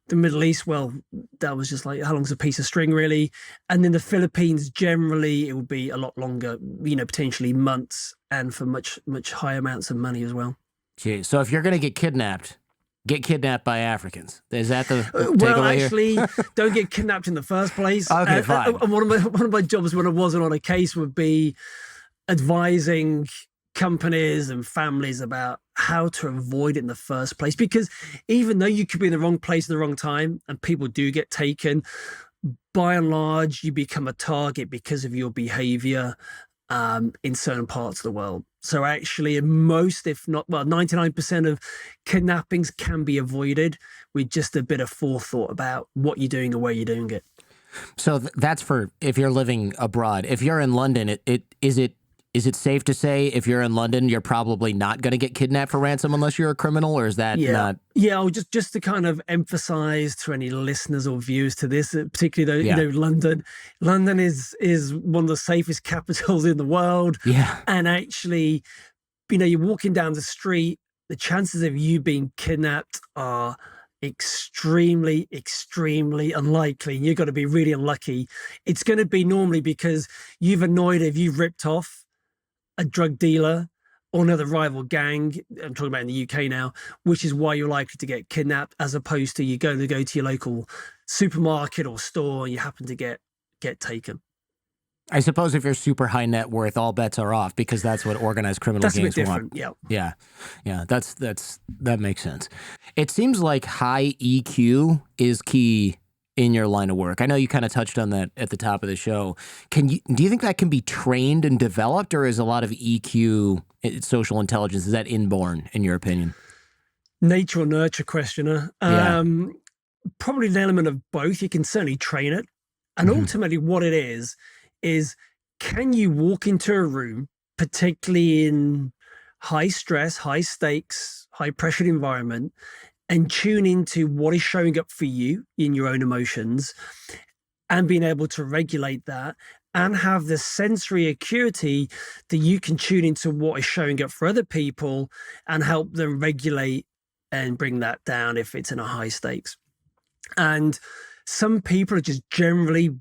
The Middle East, well, that was just like, how long's a piece of string, really? And in the Philippines, generally, it would be a lot longer, potentially months, and for much, much higher amounts of money as well. Gee, so if you're going to get kidnapped by Africans. Is that the takeaway well, actually, here? Don't get kidnapped in the first place. Okay, fine. And one of my jobs when I wasn't on a case would be advising companies and families about how to avoid it in the first place. Because even though you could be in the wrong place at the wrong time and people do get taken, by and large, you become a target because of your behavior in certain parts of the world. So actually, most, if not, 99% of kidnappings can be avoided with just a bit of forethought about what you're doing and where you're doing it. So that's for if you're living abroad. If you're in London, is it safe to say if you're in London, you're probably not going to get kidnapped for ransom unless you're a criminal, or is that not? Yeah, just to kind of emphasize to any listeners or viewers to this, particularly though, London is one of the safest capitals in the world. Yeah. And actually, you're walking down the street, the chances of you being kidnapped are extremely, extremely unlikely. You've got to be really unlucky. It's going to be normally because you've ripped off a drug dealer or another rival gang. I'm talking about in the UK now, which is why you're likely to get kidnapped, as opposed to you go to your local supermarket or store and you happen to get taken. I suppose if you're super high net worth, all bets are off because that's what organized criminal gangs want. Yeah. That makes sense. It seems like high EQ is key in your line of work. I know you kind of touched on that at the top of the show. Do you think that can be trained and developed, or is a lot of EQ, social intelligence, is that inborn in your opinion? Nature or nurture questioner. Probably an element of both. You can certainly train it. And ultimately what it is can you walk into a room, particularly in high stress, high stakes, high pressured environment, and tune into what is showing up for you in your own emotions and being able to regulate that and have the sensory acuity that you can tune into what is showing up for other people and help them regulate and bring that down if it's in a high stakes. And some people are just generally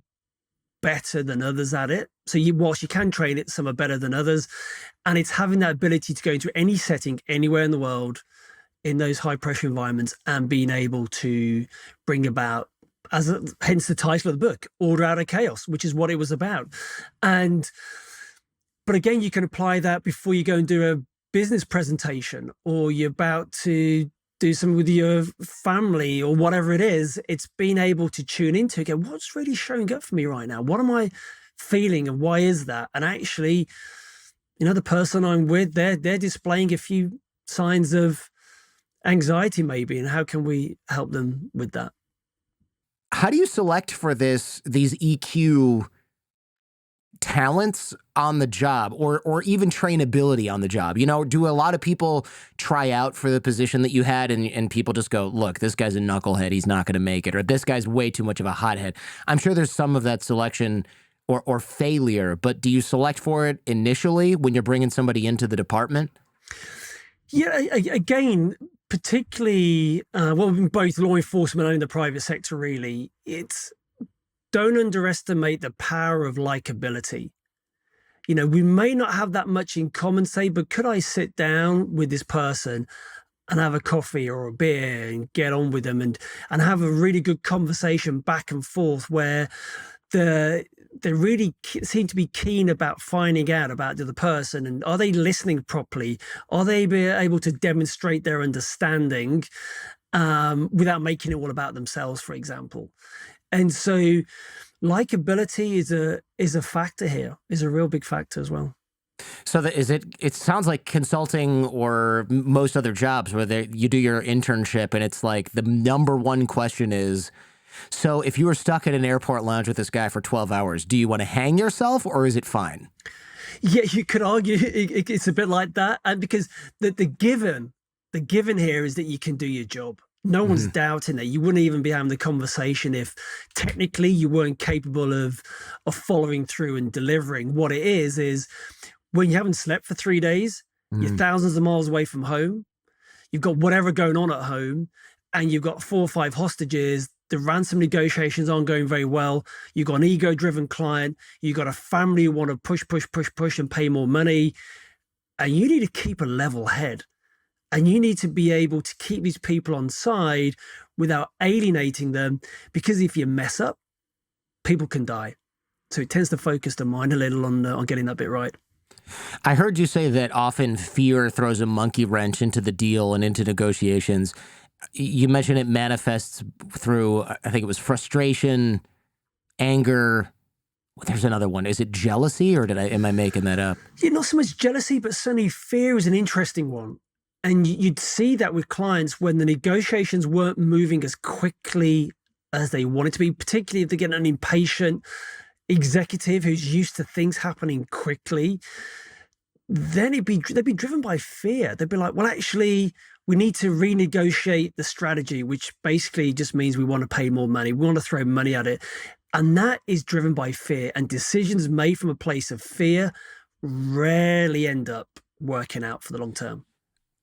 better than others at it. So whilst you can train it, some are better than others. And it's having that ability to go into any setting, anywhere in the world, in those high pressure environments, and being able to bring about, hence the title of the book, Order Out of Chaos, which is what it was about. But again, you can apply that before you go and do a business presentation, or you're about to do something with your family or whatever it is. It's being able to tune into, okay, what's really showing up for me right now? What am I feeling, and why is that? And actually, the person I'm with, they're displaying a few signs of anxiety maybe, and how can we help them with that? How do you select for these EQ talents on the job, or even trainability on the job? Do a lot of people try out for the position that you had and people just go, look, this guy's a knucklehead, he's not going to make it, or this guy's way too much of a hothead? I'm sure there's some of that selection or failure, but do you select for it initially when you're bringing somebody into the department? Yeah, again, particularly, both law enforcement and in the private sector, really, don't underestimate the power of likability. We may not have that much in common, say, but could I sit down with this person and have a coffee or a beer and get on with them and have a really good conversation back and forth, where they really seem to be keen about finding out about the other person, and are they listening properly? Are they able to demonstrate their understanding without making it all about themselves, for example? And so likability is a factor here, is a real big factor as well. So it sounds like consulting or most other jobs where you do your internship and it's like the number one question is, so if you were stuck at an airport lounge with this guy for 12 hours, do you want to hang yourself or is it fine? Yeah, you could argue it's a bit like that. And because the given here is that you can do your job. No one's doubting that. You wouldn't even be having the conversation if technically you weren't capable of following through and delivering. What it is when you haven't slept for 3 days, you're thousands of miles away from home, you've got whatever going on at home, and you've got 4 or 5 hostages, the ransom negotiations aren't going very well, you've got an ego-driven client, you've got a family who want to push and pay more money, and you need to keep a level head. And you need to be able to keep these people on side without alienating them, because if you mess up, people can die. So it tends to focus the mind a little on getting that bit right. I heard you say that often fear throws a monkey wrench into the deal and into negotiations. You mentioned it manifests through, I think it was frustration, anger. There's another one. Is it jealousy, or am I making that up? Yeah, not so much jealousy, but certainly fear is an interesting one. And you'd see that with clients when the negotiations weren't moving as quickly as they wanted to be, particularly if they get an impatient executive who's used to things happening quickly. Then they'd be driven by fear. They'd be like, well, actually, we need to renegotiate the strategy, which basically just means we want to pay more money. We want to throw money at it. And that is driven by fear. And decisions made from a place of fear rarely end up working out for the long term.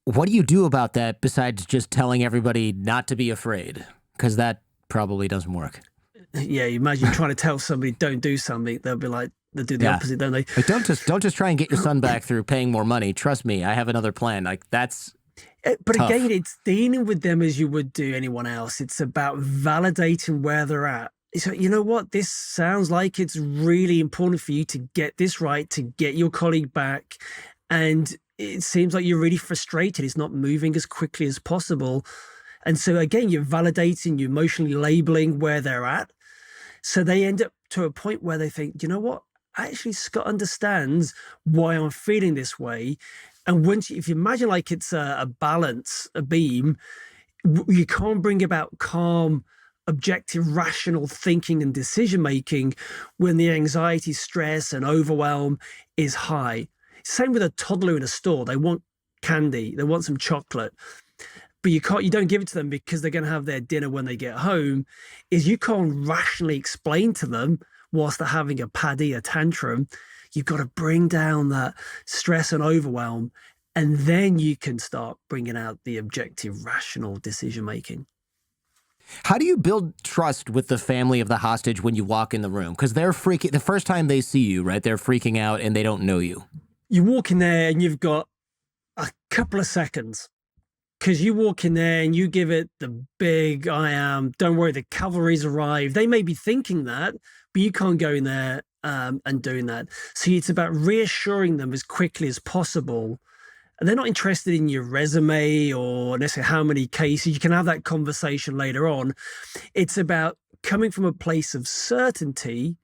What do you do about that besides just telling everybody not to be afraid? Because that probably doesn't work. Yeah, you imagine trying to tell somebody don't do something, they'll be like, they do the opposite, don't they? Like, don't just try and get your son back through paying more money. Trust me, I have another plan. Like, that's But tough. Again, it's dealing with them as you would do anyone else. It's about validating where they're at. So, you know what? This sounds like it's really important for you to get this right, to get your colleague back. And it seems like you're really frustrated. It's not moving as quickly as possible. And so again, you're validating, you're emotionally labeling where they're at. So they end up to a point where they think, you know what? Actually, Scott understands why I'm feeling this way. And if you imagine like it's a balance, a beam, you can't bring about calm, objective, rational thinking and decision-making when the anxiety, stress, and overwhelm is high. Same with a toddler in a store. They want candy, they want some chocolate, but you don't give it to them because they're going to have their dinner when they get home. You can't rationally explain to them whilst they're having a tantrum. You've got to bring down that stress and overwhelm And then you can start bringing out the objective, rational decision making. How do you build trust with the family of the hostage when you walk in the room? Because they're freaking, the first time they see you, right? They're freaking out and they don't know you. You walk in there and you've got a couple of seconds, because you walk in there and you give it the big, don't worry, the cavalry's arrived. They may be thinking that, but you can't go in there and doing that. So it's about reassuring them as quickly as possible. And they're not interested in your resume or necessarily how many cases. You can have that conversation later on. It's about coming from a place of certainty,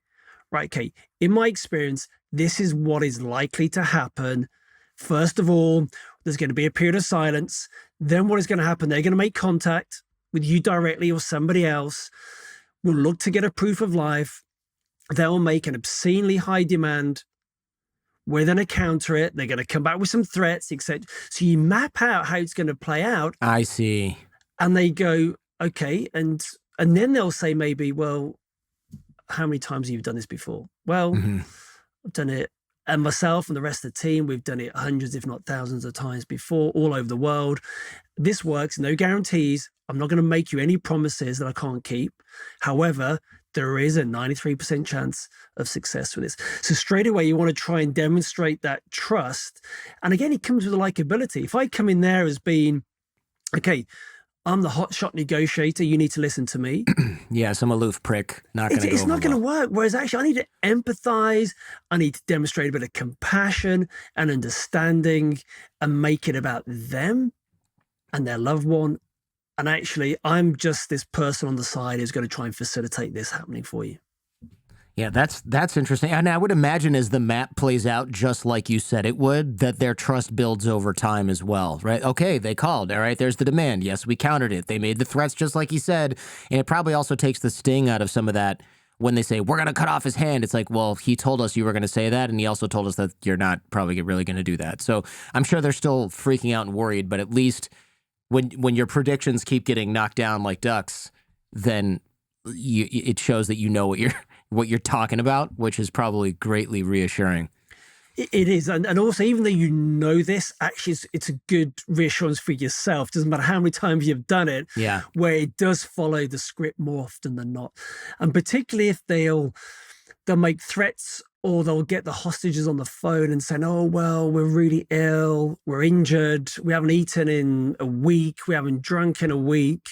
right? Okay, in my experience, this is what is likely to happen. First of all, there's going to be a period of silence. Then what is going to happen? They're going to make contact with you directly or somebody else. Will look to get a proof of life. They'll make an obscenely high demand. We're going to counter it. They're going to come back with some threats, etc. So you map out how it's going to play out. I see. And they go, okay. And then they'll say maybe, well, how many times have you done this before? Well, I've done it. And myself and the rest of the team, we've done it hundreds, if not thousands of times before, all over the world. This works, no guarantees. I'm not going to make you any promises that I can't keep. However, there is a 93% chance of success with this. So straight away, you want to try and demonstrate that trust. And again, it comes with likability. If I come in there as being, okay, I'm the hotshot negotiator, you need to listen to me. Yeah, some aloof prick. Not going to go It's not going to well. work. Whereas actually, I need to empathize. I need to demonstrate a bit of compassion and understanding and make it about them and their loved one. And actually, I'm just this person on the side who's going to try and facilitate this happening for you. Yeah, that's interesting. And I would imagine as the map plays out, just like you said it would, that their trust builds over time as well, right? Okay, they called. All right, there's the demand. Yes, we countered it. They made the threats just like he said. And it probably also takes the sting out of some of that when they say, we're going to cut off his hand. It's like, well, he told us you were going to say that. And he also told us that you're not probably really going to do that. So I'm sure they're still freaking out and worried. But at least when your predictions keep getting knocked down like ducks, then it shows that you know what you're talking about, which is probably greatly reassuring. It is. And also, even though you know this, actually, it's a good reassurance for yourself. Doesn't matter how many times you've done it, Yeah. where it does follow the script more often than not. And particularly if they'll make threats or they'll get the hostages on the phone and saying, oh, well, we're really ill, we're injured, we haven't eaten in a week, we haven't drunk in a week.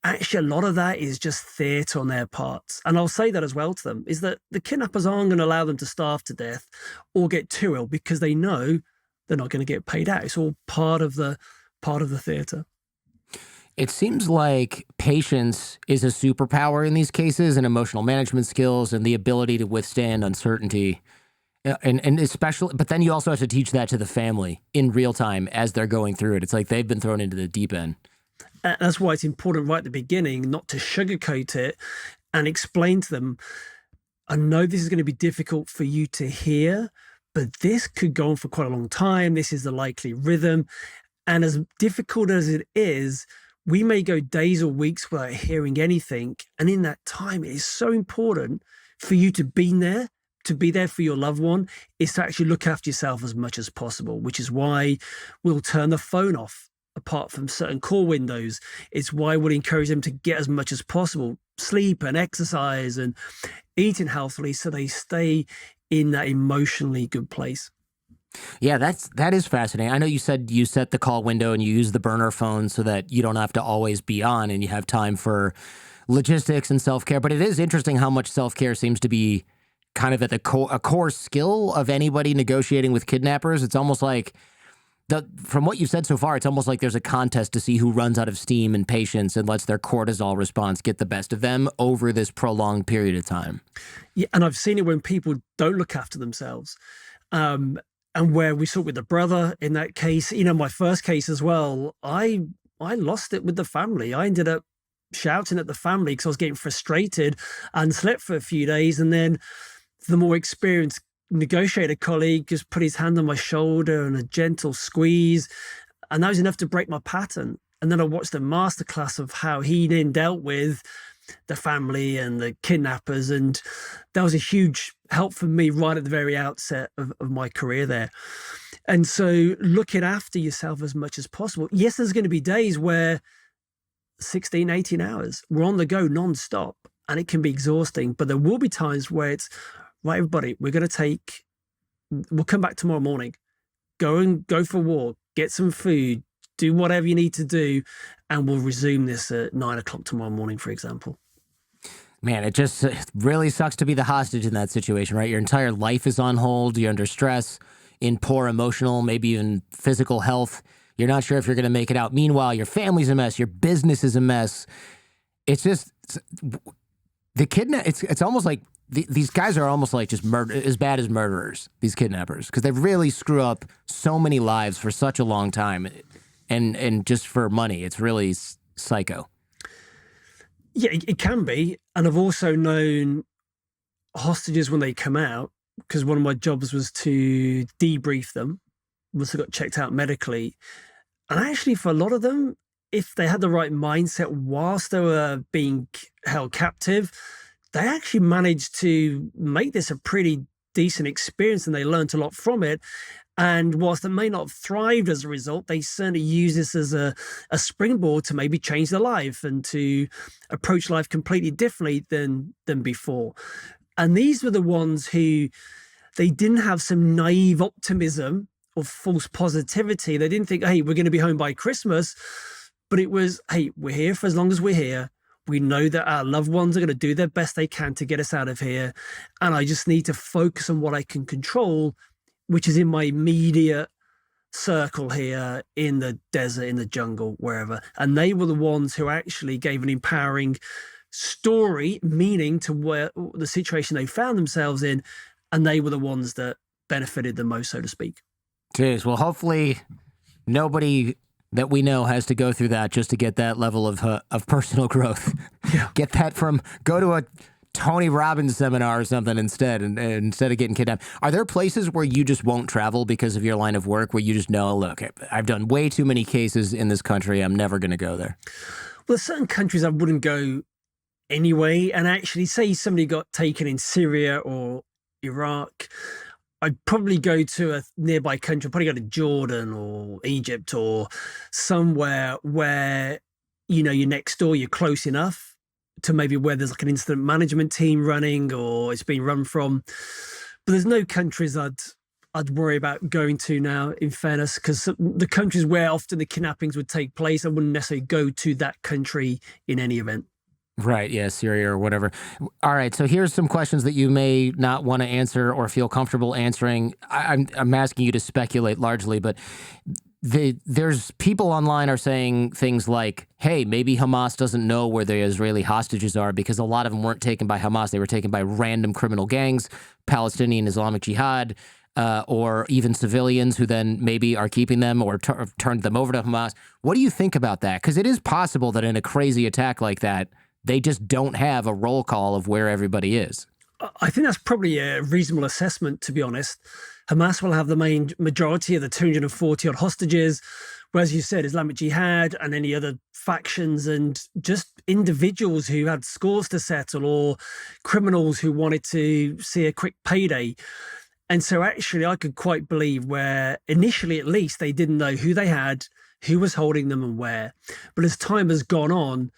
Actually, a lot of that is just theatre on their parts. And I'll say that as well to them, is that the kidnappers aren't going to allow them to starve to death or get too ill because they know they're not going to get paid out. It's all part of the theatre. It seems like patience is a superpower in these cases, and emotional management skills and the ability to withstand uncertainty. And especially, but then you also have to teach that to the family in real time as they're going through it. It's like they've been thrown into the deep end. And that's why it's important right at the beginning not to sugarcoat it and explain to them, I know this is going to be difficult for you to hear, but this could go on for quite a long time. This is the likely rhythm. And as difficult as it is, we may go days or weeks without hearing anything. And in that time, it is so important for you to be there for your loved one, is to actually look after yourself as much as possible, which is why we'll turn the phone off apart from certain call windows. It's why we'll encourage them to get as much as possible, sleep and exercise and eating healthily so they stay in that emotionally good place. Yeah, that is fascinating. I know you said you set the call window and you use the burner phone so that you don't have to always be on and you have time for logistics and self-care. But it is interesting how much self-care seems to be kind of at a core skill of anybody negotiating with kidnappers. It's almost like, from what you've said so far, it's almost like there's a contest to see who runs out of steam and patience and lets their cortisol response get the best of them over this prolonged period of time. Yeah, and I've seen it when people don't look after themselves. And where we saw it with the brother in that case, my first case as well, I lost it with the family. I ended up shouting at the family because I was getting frustrated and slept for a few days. And then the more experienced negotiator colleague just put his hand on my shoulder and a gentle squeeze. And that was enough to break my pattern. And then I watched a masterclass of how he then dealt with the family and the kidnappers. And that was a huge help for me right at the very outset of my career there. And so looking after yourself as much as possible. Yes, there's going to be days where 16, 18 hours, we're on the go nonstop, and it can be exhausting. But there will be times where it's, right, everybody, we'll come back tomorrow morning, go for a walk, get some food, do whatever you need to do, and we'll resume this at 9 o'clock tomorrow morning, for example. Man, it just really sucks to be the hostage in that situation, right? Your entire life is on hold. You're under stress, in poor emotional, maybe even physical health. You're not sure if you're going to make it out. Meanwhile, your family's a mess. Your business is a mess. It's just the kidnap. It's almost like these guys are almost like just as bad as murderers. These kidnappers, because they really screw up so many lives for such a long time, and just for money. It's really psycho. Yeah, it can be. And I've also known hostages when they come out, because one of my jobs was to debrief them once they got checked out medically. And actually, for a lot of them, if they had the right mindset whilst they were being held captive, they actually managed to make this a pretty decent experience, and they learned a lot from it. And whilst they may not have thrived as a result, they certainly use this as a springboard to maybe change their life and to approach life completely differently than before. And these were the ones who, they didn't have some naive optimism or false positivity. They didn't think, hey, we're going to be home by Christmas. But it was, hey, we're here for as long as we're here. We know that our loved ones are going to do their best they can to get us out of here. And I just need to focus on what I can control, which is in my immediate circle here, in the desert, in the jungle, wherever. And they were the ones who actually gave an empowering story, meaning to where the situation they found themselves in. And they were the ones that benefited the most, so to speak. Jeez. Well, hopefully nobody that we know has to go through that just to get that level of personal growth. Yeah. Get that go to a Tony Robbins seminar or something instead, and instead of getting kidnapped. Are there places where you just won't travel because of your line of work, where you just know, look, I've done way too many cases in this country, I'm never going to go there? Well, there's certain countries I wouldn't go anyway. And actually, say somebody got taken in Syria or Iraq, I'd probably go to a nearby country. I'd probably go to Jordan or Egypt or somewhere where, you're next door, you're close enough to maybe where there's like an incident management team running, or it's being run from. But there's no countries I'd worry about going to now, in fairness, because the countries where often the kidnappings would take place, I wouldn't necessarily go to that country in any event. Right, yeah, Syria or whatever. All right, so here's some questions that you may not want to answer or feel comfortable answering. I'm asking you to speculate largely, but there's people online are saying things like, hey, maybe Hamas doesn't know where the Israeli hostages are, because a lot of them weren't taken by Hamas. They were taken by random criminal gangs, Palestinian Islamic Jihad, or even civilians who then maybe are keeping them or turned them over to Hamas. What do you think about that? Because it is possible that in a crazy attack like that, they just don't have a roll call of where everybody is. I think that's probably a reasonable assessment, to be honest. Hamas will have the main majority of the 240 odd hostages, whereas you said Islamic Jihad and any other factions and just individuals who had scores to settle, or criminals who wanted to see a quick payday. And so actually I could quite believe where initially, at least, they didn't know who they had, who was holding them and where. But as time has gone on,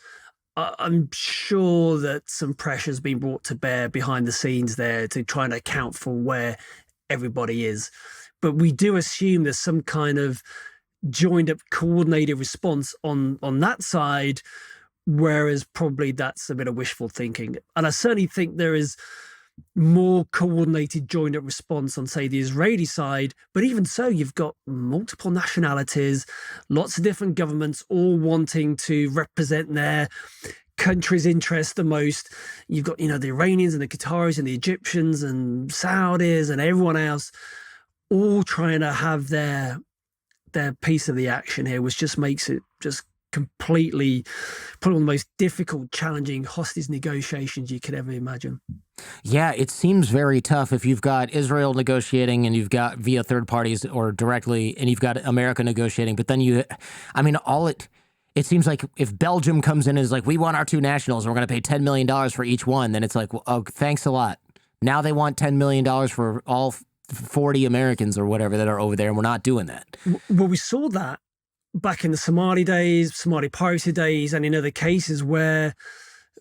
I'm sure that some pressure's been brought to bear behind the scenes there to try and account for where everybody is. But we do assume there's some kind of joined up, coordinated response on that side, whereas probably that's a bit of wishful thinking. And I certainly think there is more coordinated, joined up response on, say, the Israeli side. But even so, you've got multiple nationalities, lots of different governments, all wanting to represent their country's interest the most. You've got, the Iranians and the Qataris and the Egyptians and Saudis and everyone else all trying to have their piece of the action here, which just makes it just completely probably one of the most difficult, challenging hostage negotiations you could ever imagine. Yeah, it seems very tough if you've got Israel negotiating and you've got via third parties or directly, and you've got America negotiating. But then it seems like if Belgium comes in and is like, we want our two nationals and we're going to pay $10 million for each one, then it's like, well, oh, thanks a lot. Now they want $10 million for all 40 Americans or whatever that are over there, and we're not doing that. Well, we saw that back in the Somali days, Somali piracy days, and in other cases where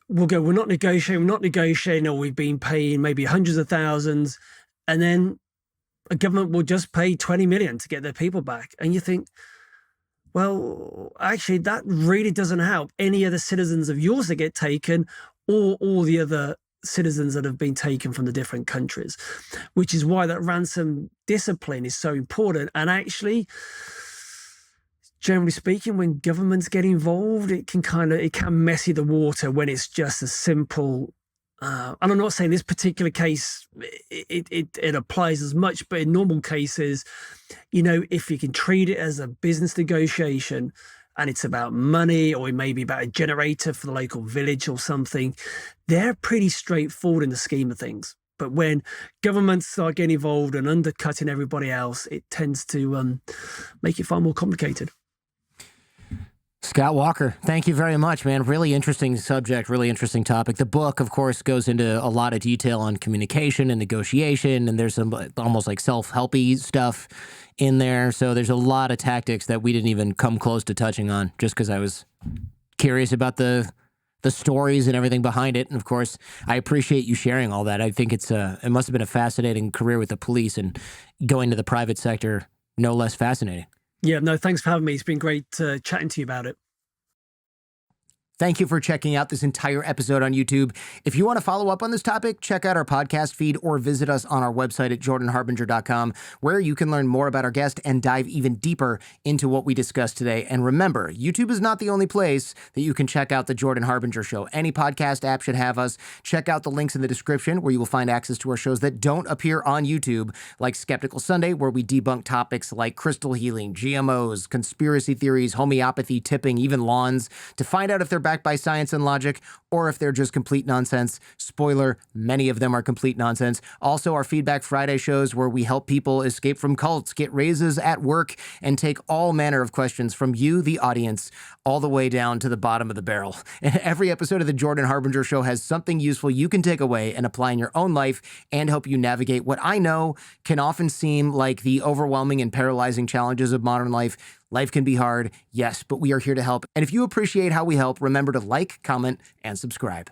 we'll go, we're not negotiating, or we've been paying maybe hundreds of thousands, and then a government will just pay 20 million to get their people back. And you think, well, actually, that really doesn't help any of the citizens of yours that get taken, or all the other citizens that have been taken from the different countries, which is why that ransom discipline is so important. And actually, generally speaking, when governments get involved, it can messy the water when it's just a simple, and I'm not saying this particular case, it applies as much, but in normal cases, if you can treat it as a business negotiation and it's about money, or it may be about a generator for the local village or something, they're pretty straightforward in the scheme of things. But when governments start getting involved and undercutting everybody else, it tends to make it far more complicated. Scott Walker, thank you very much, man. Really interesting subject, really interesting topic. The book, of course, goes into a lot of detail on communication and negotiation, and there's some almost like self-helpy stuff in there. So there's a lot of tactics that we didn't even come close to touching on, just because I was curious about the stories and everything behind it. And of course, I appreciate you sharing all that. I think it must have been a fascinating career with the police, and going to the private sector, no less fascinating. Yeah, no, thanks for having me. It's been great chatting to you about it. Thank you for checking out this entire episode on YouTube. If you want to follow up on this topic, check out our podcast feed or visit us on our website at jordanharbinger.com, where you can learn more about our guest and dive even deeper into what we discussed today. And remember, YouTube is not the only place that you can check out The Jordan Harbinger Show. Any podcast app should have us. Check out the links in the description, where you will find access to our shows that don't appear on YouTube, like Skeptical Sunday, where we debunk topics like crystal healing, GMOs, conspiracy theories, homeopathy, tipping, even lawns, to find out if they're backed by science and logic, or if they're just complete nonsense. Spoiler, many of them are complete nonsense. Also, our Feedback Friday shows, where we help people escape from cults, get raises at work, and take all manner of questions from you, the audience, all the way down to the bottom of the barrel. And every episode of The Jordan Harbinger Show has something useful you can take away and apply in your own life, and help you navigate what I know can often seem like the overwhelming and paralyzing challenges of modern life. Life can be hard, yes, but we are here to help. And if you appreciate how we help, remember to like, comment, and subscribe.